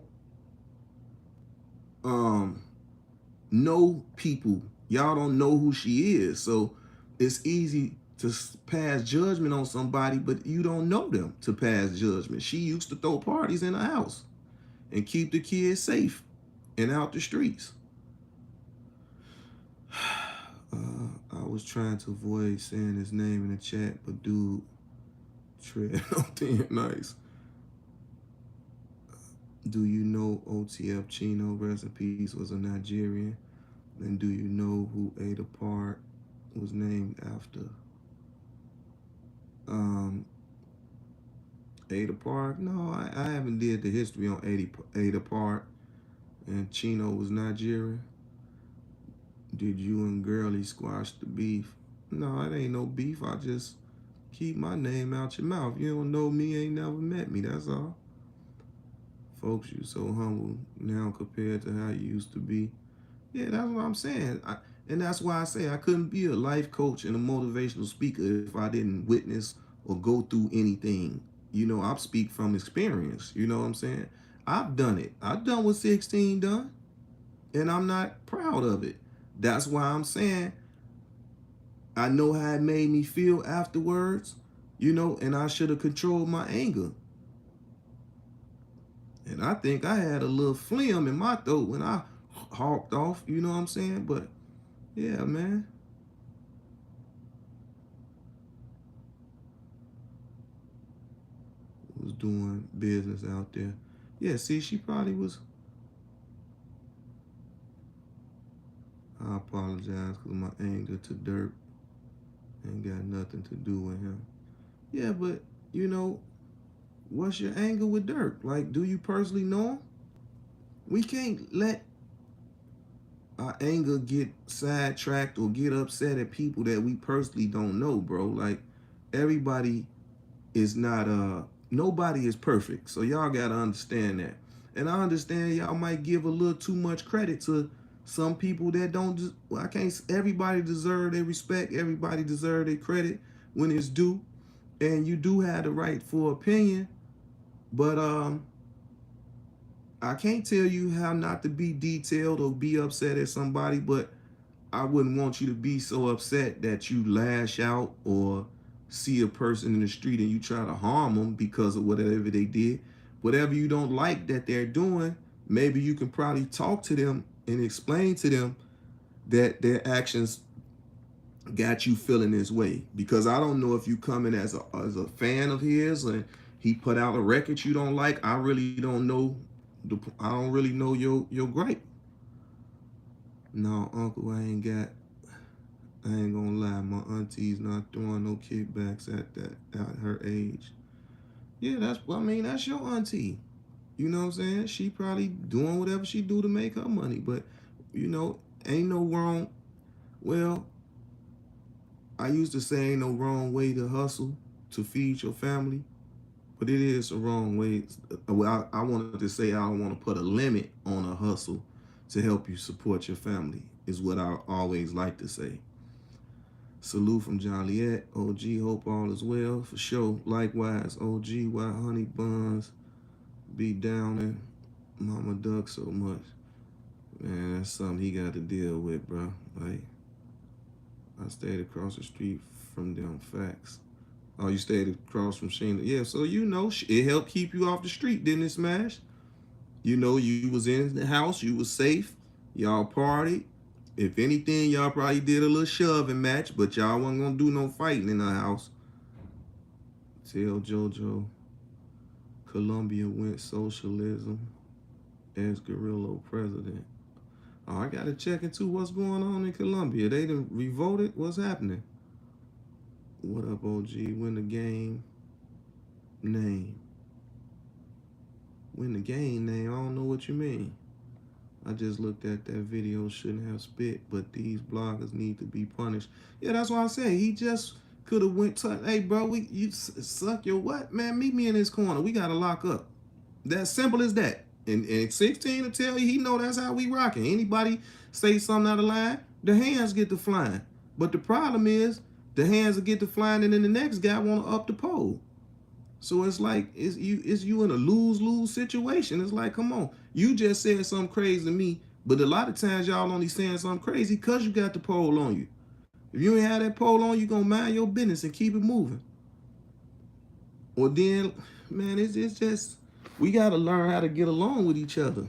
know people. Y'all don't know who she is. So it's easy to pass judgment on somebody, but you don't know them to pass judgment. She used to throw parties in her house and keep the kids safe and out the streets. I was trying to avoid saying his name in the chat, but dude, tread on thin nice. Do you know OTF Chino, rest in peace, was a Nigerian? And do you know who Ada Park was named after? Ada Park? No, I haven't did the history on Ada Park. And Chino was Nigerian. Did you and Girlie squash the beef? No, it ain't no beef. I just keep my name out your mouth. You don't know me, ain't never met me, that's all. Folks, you so humble now compared to how you used to be. Yeah, that's what I'm saying. And that's why I say I couldn't be a life coach and a motivational speaker if I didn't witness or go through anything. I speak from experience. You know what I'm saying? I've done it. I've done what 16 done, and I'm not proud of it. That's why I'm saying I know how it made me feel afterwards, and I should have controlled my anger. And I think I had a little phlegm in my throat when I hawked off, you know what I'm saying? But yeah, man. Was doing business out there. Yeah, see, she probably was I apologize because my anger to Dirk ain't got nothing to do with him. Yeah, but you know, what's your anger with Dirk? Like, do you personally know him? We can't let our anger get sidetracked or get upset at people that we personally don't know, bro. Like, everybody is not nobody is perfect. So y'all gotta understand that. And I understand y'all might give a little too much credit to some people that don't. Well, I can't. Everybody deserve their respect. Everybody deserve their credit when it's due. And you do have the right for opinion. But I can't tell you how not to be detailed or be upset at somebody. But I wouldn't want you to be so upset that you lash out or see a person in the street and you try to harm them because of whatever they did. Whatever you don't like that they're doing, maybe you can probably talk to them and explain to them that their actions got you feeling this way. Because I don't know if you coming as a fan of his and he put out a record you don't like. I really don't know. I don't really know your gripe. No, Uncle, I ain't gonna lie, my auntie's not throwing no kickbacks at her age. Yeah, that's your auntie. You know what I'm saying? She probably doing whatever she do to make her money, but you know, ain't no wrong. Well, I used to say ain't no wrong way to hustle to feed your family, but it is a wrong way. Well, I wanted to say I don't want to put a limit on a hustle to help you support your family. Is what I always like to say. Salute from Joliet. OG, hope all is well. For sure. Likewise, OG, why honey buns be down and Mama Duck so much? Man, that's something he got to deal with, bro. Like, I stayed across the street from them, facts. Oh, you stayed across from Sheena. Yeah, so you know, it helped keep you off the street, didn't it, Smash? You know, you was in the house, you was safe, y'all partied. If anything, y'all probably did a little shoving match, but y'all wasn't gonna do no fighting in the house. Tell JoJo Colombia went socialism as guerrilla president. Oh, I gotta check into what's going on in Colombia. They done revolted. What's happening? What up, OG? Win the game name. Win the game name. I don't know what you mean. I just looked at that video, shouldn't have spit, but these bloggers need to be punished. Yeah, that's what I said. He just could have went to, hey, bro, you suck your what? Man, meet me in this corner. We got to lock up. That simple as that. And 16 to tell you, he know that's how we rocking. Anybody say something out of line, the hands get to flying. But the problem is, the hands will get to flying, and then the next guy want to up the pole. So it's like it's you in a lose-lose situation. It's like, come on, you just said something crazy to me, but a lot of times y'all only saying something crazy because you got the pole on you. If you ain't have that pole on, you gonna mind your business and keep it moving. Or then, man, it's just we gotta learn how to get along with each other.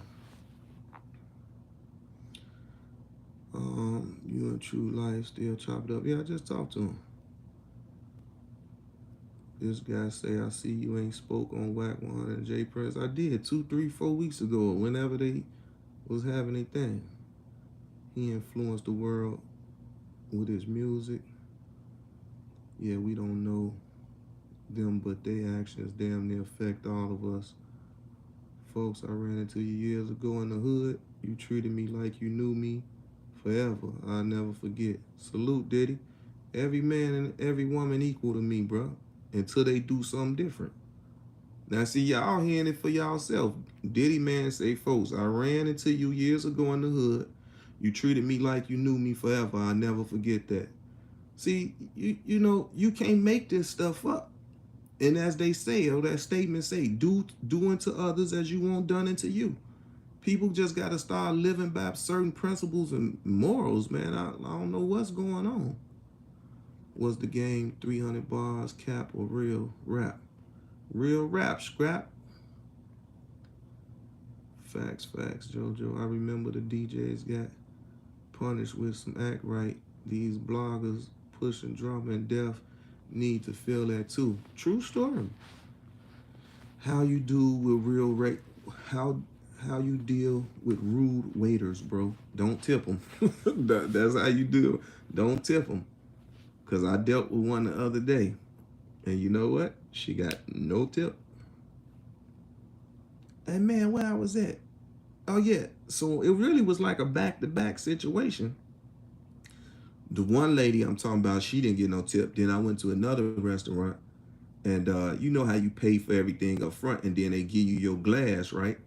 You in true life still chopped up? Yeah, I just talked to him. This guy say, I see you ain't spoke on Whack 100 and J Press. I did 2, 3, 4 weeks ago, whenever they was having a thing. He influenced the world with his music. Yeah, we don't know them, but their actions damn near affect all of us. Folks, I ran into you years ago in the hood. You treated me like you knew me forever. I'll never forget. Salute, Diddy. Every man and every woman equal to me, bro, until they do something different. Now, see, y'all hearing it for y'allself. Diddy man say, folks, I ran into you years ago in the hood. You treated me like you knew me forever. I'll never forget that. See, you know, you can't make this stuff up. And as they say, or that statement say, do unto others as you want done unto you. People just got to start living by certain principles and morals, man. I don't know what's going on. Was the game 300 bars, cap, or real rap? Real rap, scrap. Facts, JoJo. I remember the DJs got punished with some act right. These bloggers pushing drama and death need to feel that too. True story. How you do with real rap? how you deal with rude waiters, bro. Don't tip them. That's how you do. Don't tip them. Cause I dealt with one the other day, and you know what? She got no tip. And man, where I was at? Oh yeah. So it really was like a back-to-back situation. The one lady I'm talking about, she didn't get no tip. Then I went to another restaurant, and you know how you pay for everything up front, and then they give you your glass, right?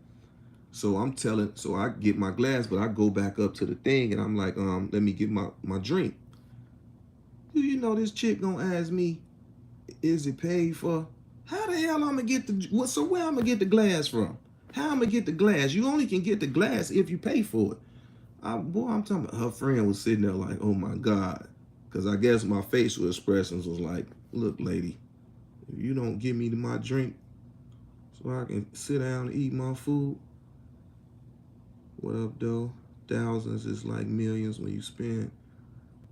So I get my glass, but I go back up to the thing, and I'm like, let me get my drink. Do you know this chick gonna ask me, is it paid for? How the hell I'm gonna get the what? So where I'm gonna get the glass from? How I'm gonna get the glass? You only can get the glass if you pay for it. Boy, I'm talking about her friend was sitting there like, oh my God. Because I guess my facial expressions was like, look, lady, if you don't give me my drink so I can sit down and eat my food, what up, though? Thousands is like millions when you spend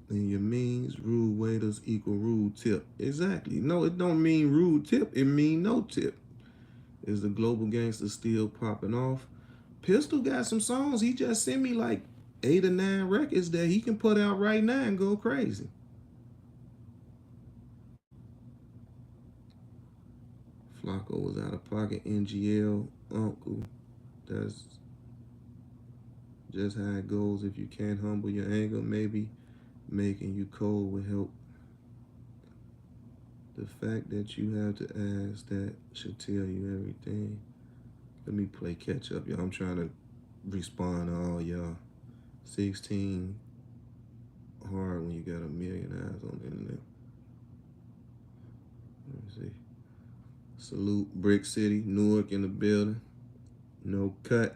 in your means. Rude waiters equal rude tip. Exactly. No, it don't mean rude tip. It mean no tip. Is the global gangster still popping off? Pistol got some songs. He just sent me like 8 or 9 records that he can put out right now and go crazy. Flako was out of pocket. NGL uncle. That's just how it goes. If you can't humble your anger, maybe making you cold will help. The fact that you have to ask that should tell you everything. Let me play catch up, y'all. I'm trying to respond to all y'all. 16 hard when you got a million eyes on the internet. Let me see. Salute Brick City, Newark in the building. No cut.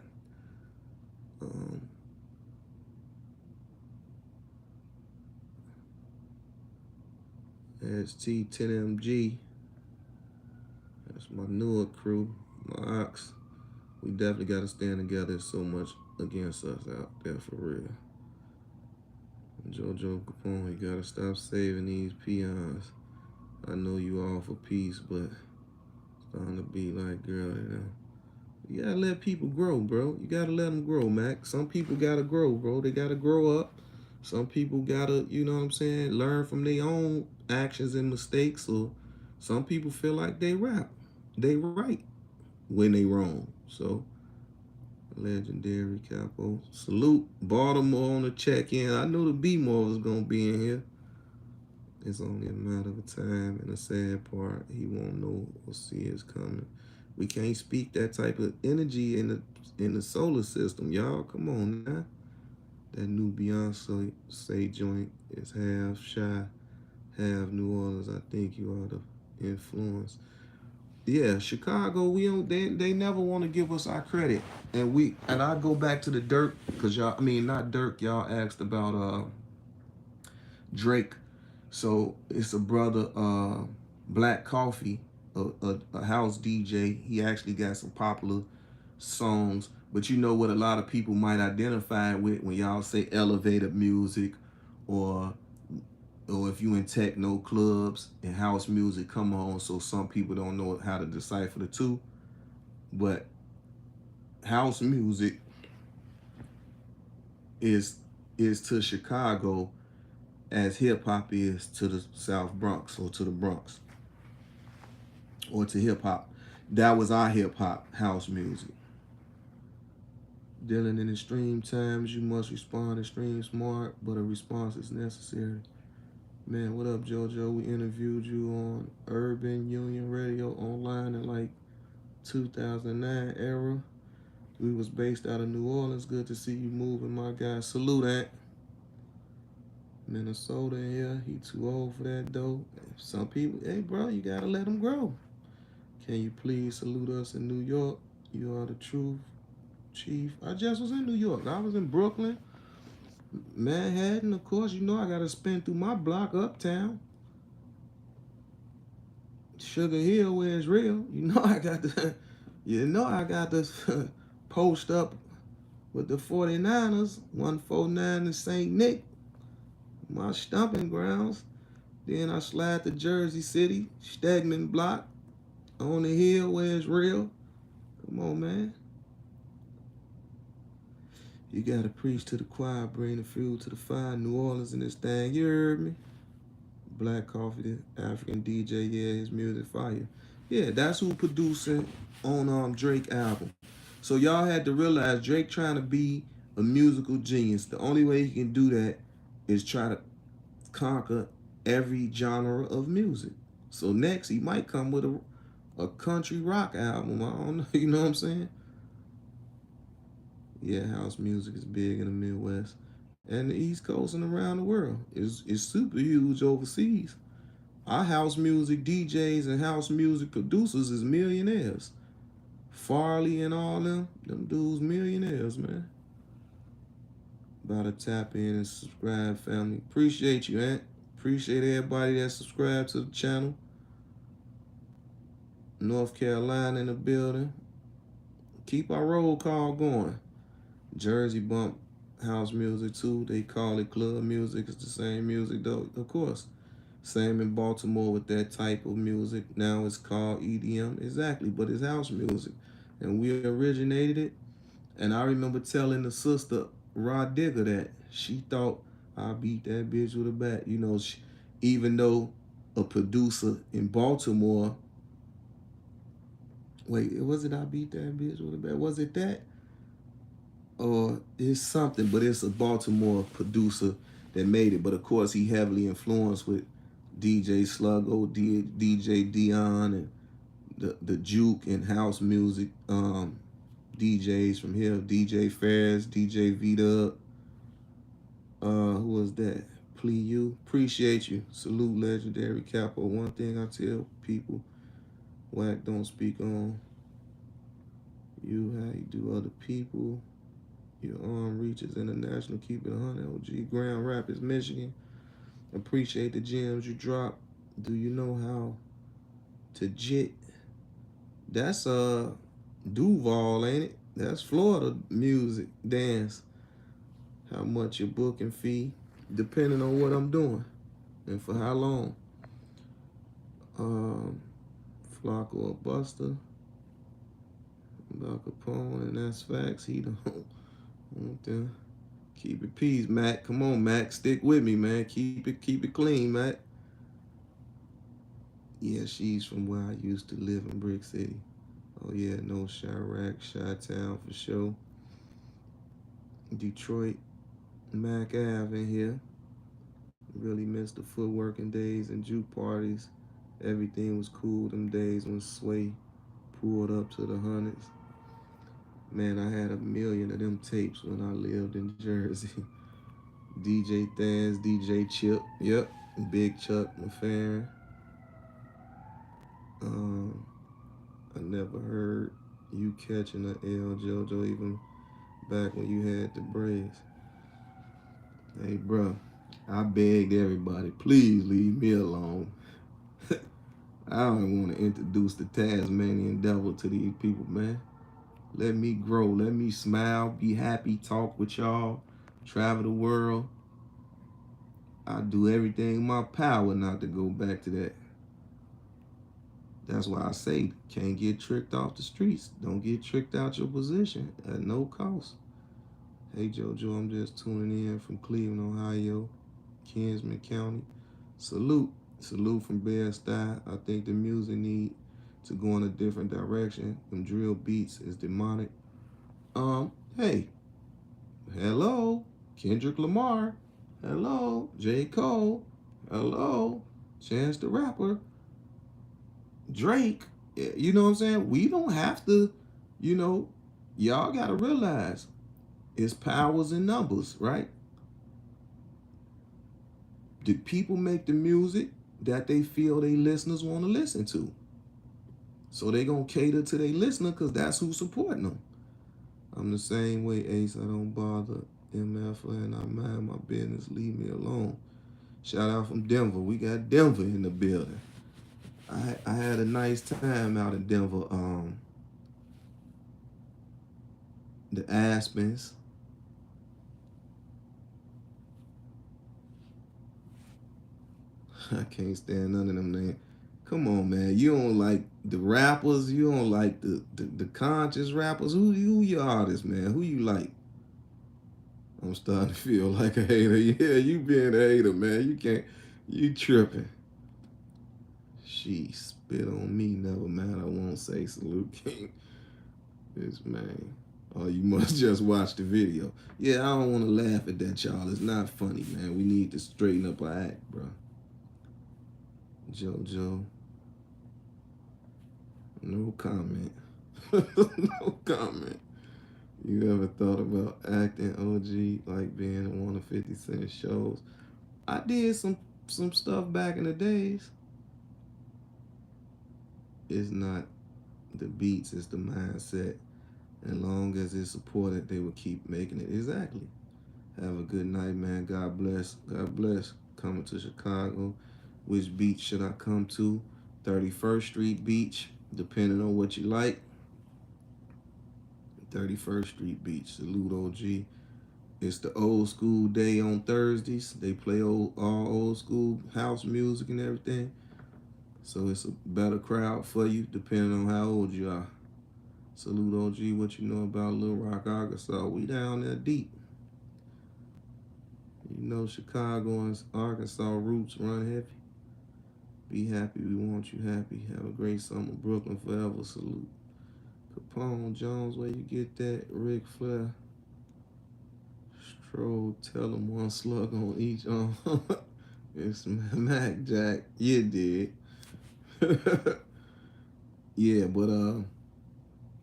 ST10MG. That's my Newark crew, my ox. We definitely got to stand together. There's so much against us out there for real. JoJo Capone, you gotta stop saving these peons. I know you all for peace, but it's starting to be like, girl, you gotta let people grow, bro. You gotta let them grow, Mac. Some people gotta grow, bro. They gotta grow up. Some people gotta, you know what I'm saying, learn from their own actions and mistakes. Or some people feel like they right when they wrong. So, legendary capo. Salute Baltimore on the check-in. I knew the B-more was gonna be in here. It's only a matter of time, and the sad part, he won't know or see it's coming. We can't speak that type of energy in the solar system, y'all. Come on now. That new Beyonce say joint is half shy, half New Orleans. I think you are the influence. Yeah, Chicago, we don't they never want to give us our credit. And I go back to the Dirk, because y'all, I mean not Dirk, y'all asked about Drake. So it's a brother, Black Coffee, a house DJ. He actually got some popular songs, but you know what a lot of people might identify with when y'all say elevated music, or if you in techno clubs and house music come on, so some people don't know how to decipher the two. But house music is to Chicago as hip hop is to the South Bronx, or to the Bronx, or to hip hop. That was our hip hop, house music. Dealing in extreme times, you must respond extreme smart, but a response is necessary. Man, what up, JoJo? We interviewed you on Urban Union Radio online in like 2009 era. We was based out of New Orleans. Good to see you moving, my guy. Salute, Aunt. Minnesota in here. He too old for that, though. Some people, hey, bro, you got to let them grow. Can you please salute us in New York? You are the truth, Chief. I just was in New York. I was in Brooklyn, Manhattan. Of course, you know I got to spin through my block uptown. Sugar Hill, where it's real. I got to post up with the 49ers, 149 in St. Nick, my stomping grounds. Then I slide to Jersey City, Stegman Block, on the hill where it's real. Come on, man. You gotta preach to the choir, bring the fuel to the fire. New Orleans in this thing, you heard me? Black Coffee, the African DJ, yeah, his music fire. Yeah, that's who producing on Drake album. So y'all had to realize Drake trying to be a musical genius. The only way he can do that is try to conquer every genre of music. So next he might come with a country rock album. I don't know, you know what I'm saying? Yeah, house music is big in the Midwest and the East Coast and around the world. It's super huge overseas. Our house music DJs and house music producers is millionaires. Farley and all them dudes millionaires, man. About to tap in and subscribe, family. Appreciate you, Aunt. Appreciate everybody that subscribed to the channel. North Carolina in the building. Keep our roll call going. Jersey bump house music too. They call it club music. It's the same music though, of course. Same in Baltimore with that type of music. Now it's called EDM. Exactly, but it's house music. And we originated it. And I remember telling the sister, Rod Digger, that she thought I beat that bitch with a bat. You know, even though a producer in Baltimore, wait, was it I beat that bitch with a bat? Was it that? Or it's something, but it's a Baltimore producer that made it. But of course, he heavily influenced with DJ Sluggo, DJ Dion, and the juke and house music DJs from here. DJ Ferris, DJ V-Dub. Who was that? Plea you. Appreciate you. Salute legendary capo. One thing I tell people, whack don't speak on you, how you do other people. Your arm reaches international, keep it 100. OG, Grand Rapids, Michigan. Appreciate the gems you drop. Do you know how to jit? That's Duval, ain't it? That's Florida music, dance. How much your booking fee, depending on what I'm doing and for how long. Flako or Buster, Al Capone, and that's facts. He don't keep it peace, Mac. Come on, Mac. Stick with me, man. Keep it clean, Mac. Yeah, she's from where I used to live in Brick City. Oh yeah, no Chirac, Chi-Town for sure. Detroit, Mac Ave in here. Really missed the footworking days and juke parties. Everything was cool them days when Sway pulled up to the hundreds. Man, I had 1,000,000 of them tapes when I lived in Jersey. DJ Thans, DJ Chip, yep, Big Chuck McFerrin. I never heard you catching an L, JoJo, even back when you had the braids. Hey, bro, I begged everybody, please leave me alone. I don't want to introduce the Tasmanian devil to these people, man. Let me grow. Let me smile, be happy, talk with y'all, travel the world. I do everything in my power not to go back to that. That's why I say, can't get tricked off the streets. Don't get tricked out your position at no cost. Hey, JoJo, I'm just tuning in from Cleveland, Ohio, Kinsman County. Salute. Salute from Bed-Stuy. I think the music need to go in a different direction. Them drill beats is demonic. Hey, hello, Kendrick Lamar. Hello, J. Cole. Hello, Chance the Rapper. Drake. You know what I'm saying? We don't have to, y'all got to realize it's powers in numbers, right? The people make the music that they feel they listeners want to listen to. So they going to cater to their listener because that's who's supporting them. I'm the same way, Ace. I don't bother MF and I mind my business. Leave me alone. Shout out from Denver. We got Denver in the building. I had a nice time out in Denver. The Aspens. I can't stand none of them names. Come on, man. You don't like the rappers. You don't like the conscious rappers. Who you artists, man? Who you like? I'm starting to feel like a hater. Yeah, you being a hater, man. You can't, you tripping. She spit on me, never mind. I won't say salute king. This man. Oh, you must just watch the video. Yeah, I don't want to laugh at that, y'all. It's not funny, man. We need to straighten up our act, bro. JoJo. No comment. No comment. You ever thought about acting, OG, like being in one of 50 Cent shows? I did some stuff back in the days. It's not the beats, it's the mindset. And long as it's supported, they will keep making it. Exactly. Have a good night, man. God bless. God bless. Coming to Chicago. Which beach should I come to? 31st Street Beach, depending on what you like. 31st Street Beach. Salute, OG. It's the old school day on Thursdays. They play all old school house music and everything. So it's a better crowd for you, depending on how old you are. Salute, OG. What you know about Little Rock, Arkansas? We down there deep. You know, Chicago and Arkansas roots run heavy. Be happy, we want you happy. Have a great summer. Brooklyn forever. Salute. Capone Jones, where you get that? Ric Flair. Stroll, tell them one slug on each arm. It's Mac Jack. You did. Yeah, but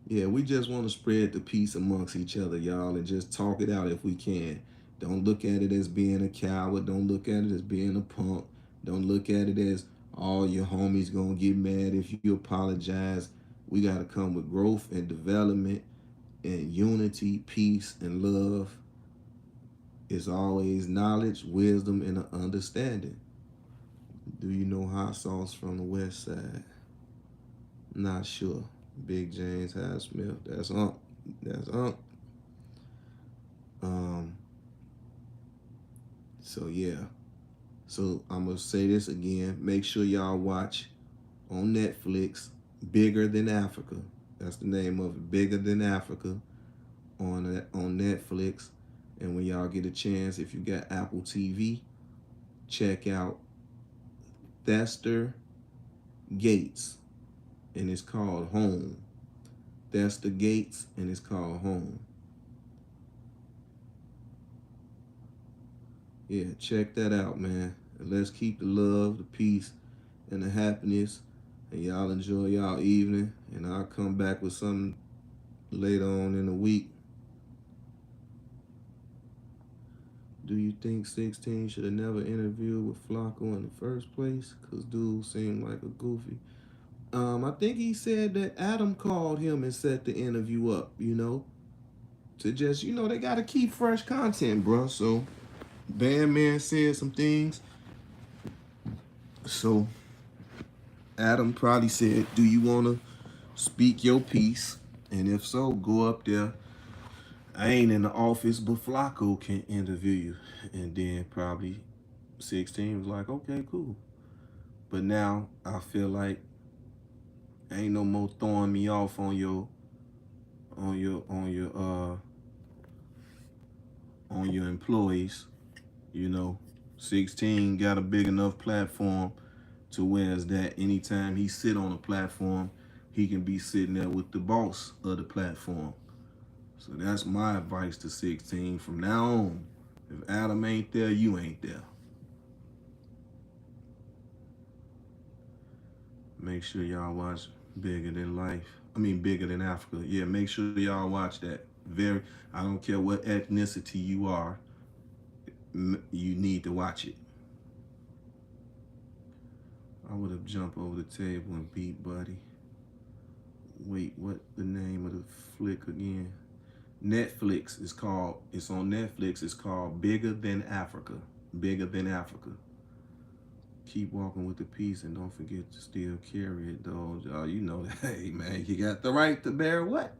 yeah, we just want to spread the peace amongst each other, y'all, and just talk it out if we can. Don't look at it as being a coward. Don't look at it as being a punk. Don't look at it as all your homies gonna get mad if you apologize. We gotta come with growth and development and unity, peace, and love. It's always knowledge, wisdom, and an understanding. Do you know hot sauce from the west side? Not sure. Big James Highsmith. That's Unc. That's Unc. So yeah. So I'm gonna say this again. Make sure y'all watch on Netflix Bigger Than Africa. That's the name of it. Bigger Than Africa on Netflix. And when y'all get a chance, if you got Apple TV, check out Thester Gates, and it's called Home. Thester Gates, and it's called Home. Yeah, check that out, man. And let's keep the love, the peace, and the happiness. And y'all enjoy y'all evening. And I'll come back with something later on in the week. Do you think 16 should have never interviewed with Flako in the first place? Because dude seemed like a goofy. I think he said that Adam called him and set the interview up, you know, to just, you know, they got to keep fresh content, bro. So, Bandman said some things. So, Adam probably said, do you want to speak your piece? And if so, go up there. I ain't in the office, but Flako can interview you. And then probably 16 was like, okay, cool. But now I feel like ain't no more throwing me off on your employees. You know, 16 got a big enough platform to where is that anytime he sit on a platform, he can be sitting there with the boss of the platform. So that's my advice to 16 from now on. If Adam ain't there, you ain't there. Make sure y'all watch Bigger Than Life. Bigger Than Africa. Yeah, make sure y'all watch that. I don't care what ethnicity you are, you need to watch it. I would have jumped over the table and beat Buddy. Wait, what the name of the flick again? Netflix is called, it's on Netflix, it's called Bigger Than Africa. Bigger Than Africa. Keep walking with the peace and don't forget to still carry it, though. You know that. Hey, man, you got the right to bear what?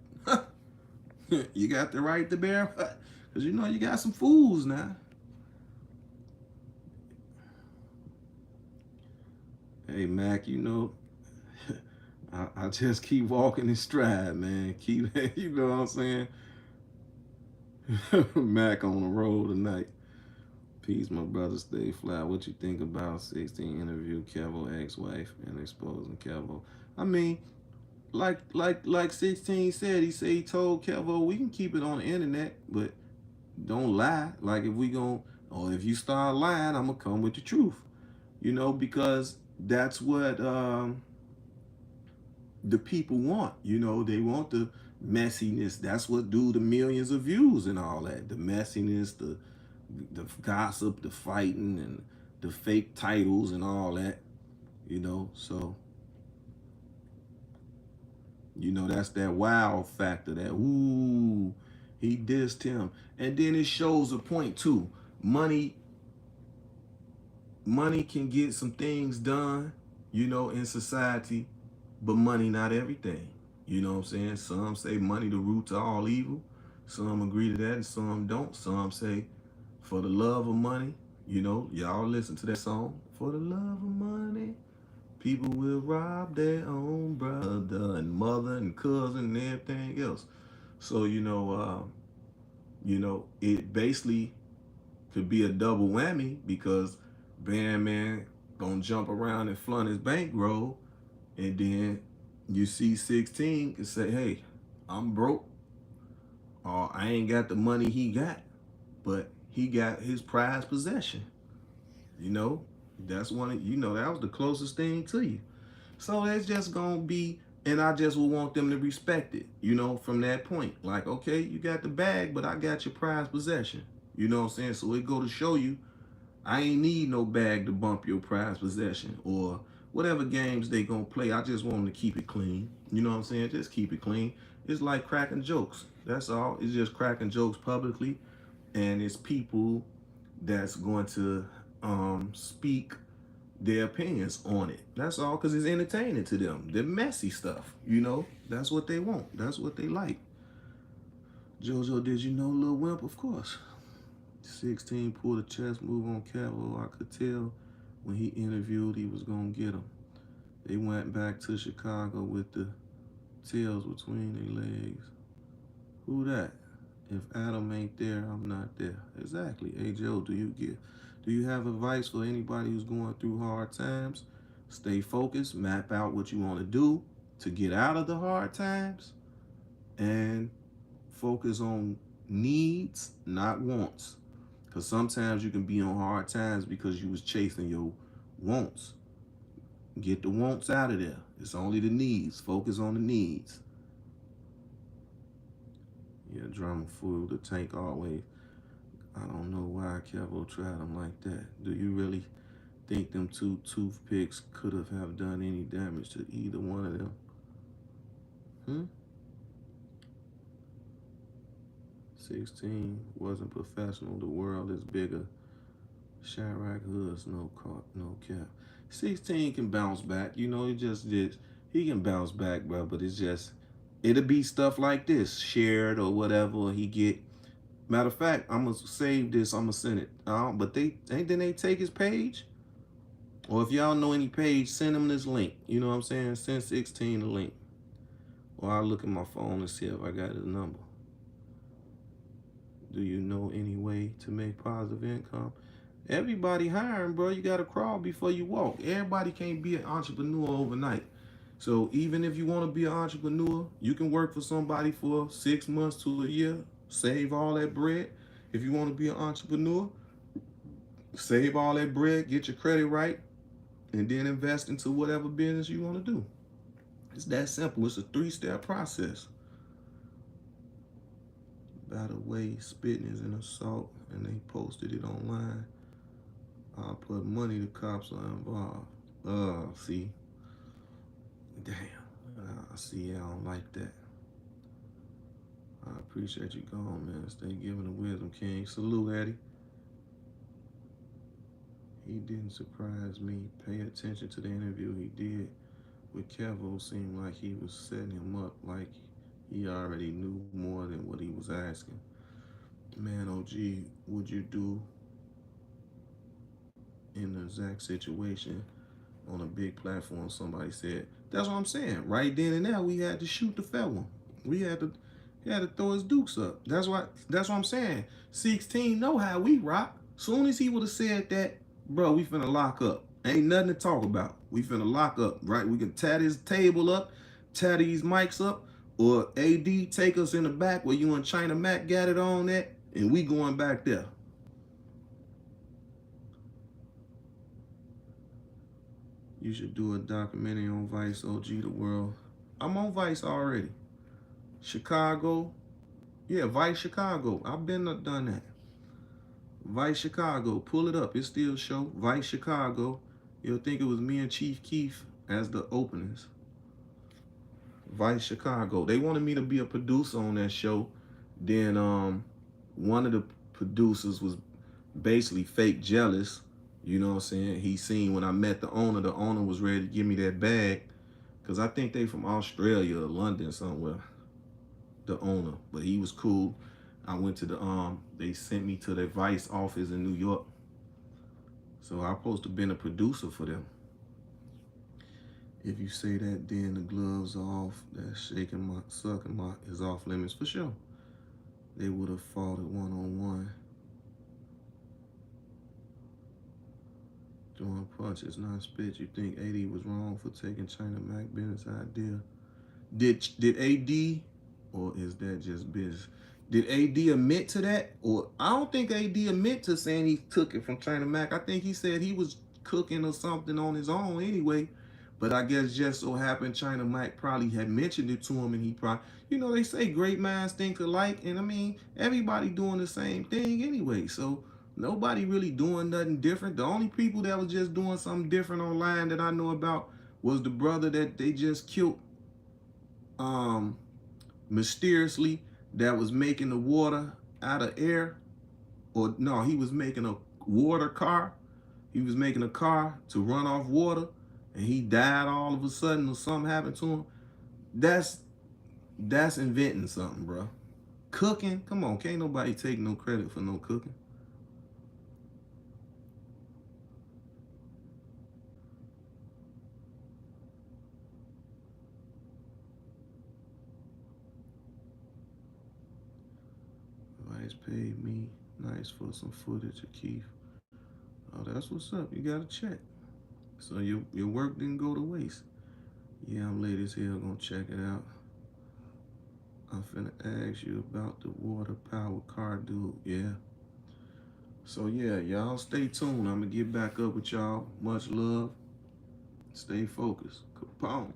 You got the right to bear what? Because you know you got some fools now. Hey, Mac, you know, I just keep walking in stride, man. Keep, you know what I'm saying? Mac on the road tonight. Peace, my brother. Stay fly. What you think about 16 interview Kevo ex-wife and exposing Kevo? I mean, like 16 said, he told Kevo we can keep it on the internet, but don't lie. Like if we gon' or if you start lying, I'm gonna come with the truth. Because that's what the people want. They want the messiness. That's what do the millions of views and all that. The messiness, the gossip, the fighting, and the fake titles and all that. So that's that wow factor. That ooh, he dissed him, and then it shows a point too. Money, money can get some things done, in society, but money not everything. You know what I'm saying? Some say money the root to all evil. Some agree to that and some don't. Some say for the love of money, y'all listen to that song. For the love of money, people will rob their own brother and mother and cousin and everything else. So, it basically could be a double whammy because Bandman gonna jump around and flaunt his bankroll, and then you see 16 and say, hey, I'm broke, or I ain't got the money he got, but he got his prized possession. You know, that's one of, that was the closest thing to you. So that's just gonna be, and I just would want them to respect it, from that point. Like, okay, you got the bag, but I got your prized possession. You know what I'm saying? So it go to show you I ain't need no bag to bump your prized possession or whatever games they gonna play. I just want them to keep it clean. You know what I'm saying? Just keep it clean. It's like cracking jokes. That's all. It's just cracking jokes publicly, and it's people that's going to speak their opinions on it. That's all, because it's entertaining to them. The messy stuff, that's what they want. That's what they like. Jojo, did you know Lil Wimp? Of course. 16 pulled a chess move on Cavo. I could tell when he interviewed he was going to get him. They went back to Chicago with the tails between their legs. Who that? If Adam ain't there, I'm not there. Exactly. Hey, Joe, do you have advice for anybody who's going through hard times? Stay focused, map out what you want to do to get out of the hard times, and focus on needs, not wants. Because sometimes you can be on hard times because you was chasing your wants. Get the wants out of there. It's only the needs. Focus on the needs. Yeah, drama fool, the tank always. I don't know why Kevo tried him like that. Do you really think them two toothpicks could have done any damage to either one of them? Hmm? 16 wasn't professional. The world is bigger. Chirac Hoods, no cap. 16 can bounce back. He just did. He can bounce back, bro. But it'll be stuff like this, shared or whatever. Or he get. Matter of fact, I'm gonna save this. I'm gonna send it. But then they take his page. Or if y'all know any page, send him this link. You know what I'm saying? Send 16 the link. Or I'll look at my phone and see if I got his number. Do you know any way to make positive income? Everybody hiring, bro. You got to crawl before you walk. Everybody can't be an entrepreneur overnight. So even if you want to be an entrepreneur, you can work for somebody for 6 months to a year, save all that bread. If you want to be an entrepreneur, save all that bread, get your credit right, and then invest into whatever business you want to do. It's that simple. It's a 3-step process. By the way, spitting is an assault, and they posted it online. I'll put money the cops are involved. See? Damn. See, I don't like that. I appreciate you going, man. Stay giving the wisdom, King. Salute, Eddie. He didn't surprise me. Pay attention to the interview he did with Kevo. Seemed like he was setting him up like he already knew more than what he was asking. Man, OG, would you do in the exact situation on a big platform? Somebody said, that's what I'm saying. Right then and there, we had to shoot the fair one. We had to, He had to throw his dukes up. That's what I'm saying. 16 know how we rock. Soon as he would have said that, bro, we finna lock up. Ain't nothing to talk about. We finna lock up, right? We can tat his table up, tat these mics up, or AD take us in the back where you and China Mac got it on that, and we going back there. You should do a documentary on Vice OG the world. I'm on Vice already. Chicago. Yeah, Vice Chicago. I've been done that. Vice Chicago. Pull it up. It still show. Vice Chicago. You'll think it was me and Chief Keef as the openers. Vice Chicago. They wanted me to be a producer on that show. Then one of the producers was basically fake jealous. You know what I'm saying? He seen when I met the owner was ready to give me that bag. Cause I think they from Australia or London somewhere. The owner. But he was cool. I went to they sent me to their Vice office in New York. So I supposed to been a producer for them. If you say that, then the gloves are off. That sucking my is off limits for sure. They would have fought it one-on-one. Throwing punches, not spit. You think AD was wrong for taking China Mac business idea? Did AD, or is that just business? Did AD admit to that? Or I don't think AD admit to saying he took it from China Mac. I think he said he was cooking or something on his own anyway. But I guess just so happened China Mac probably had mentioned it to him, and he probably, they say great minds think alike, and I mean, everybody doing the same thing anyway. So nobody really doing nothing different. The only people that was just doing something different online that I know about was the brother that they just killed mysteriously, that was making the water out of air. Or no, he was making a water car. He was making a car to run off water, and he died all of a sudden, or something happened to him. That's inventing something, bro. Cooking, come on, can't nobody take no credit for no cooking. Vice paid me nice for some footage of Keith. Oh, that's what's up. You got to check. So your work didn't go to waste. Yeah, I'm late as hell. Gonna check it out. I'm finna ask you about the water powered car, dude. Yeah. So yeah, y'all stay tuned. I'm gonna get back up with y'all. Much love. Stay focused. Capone.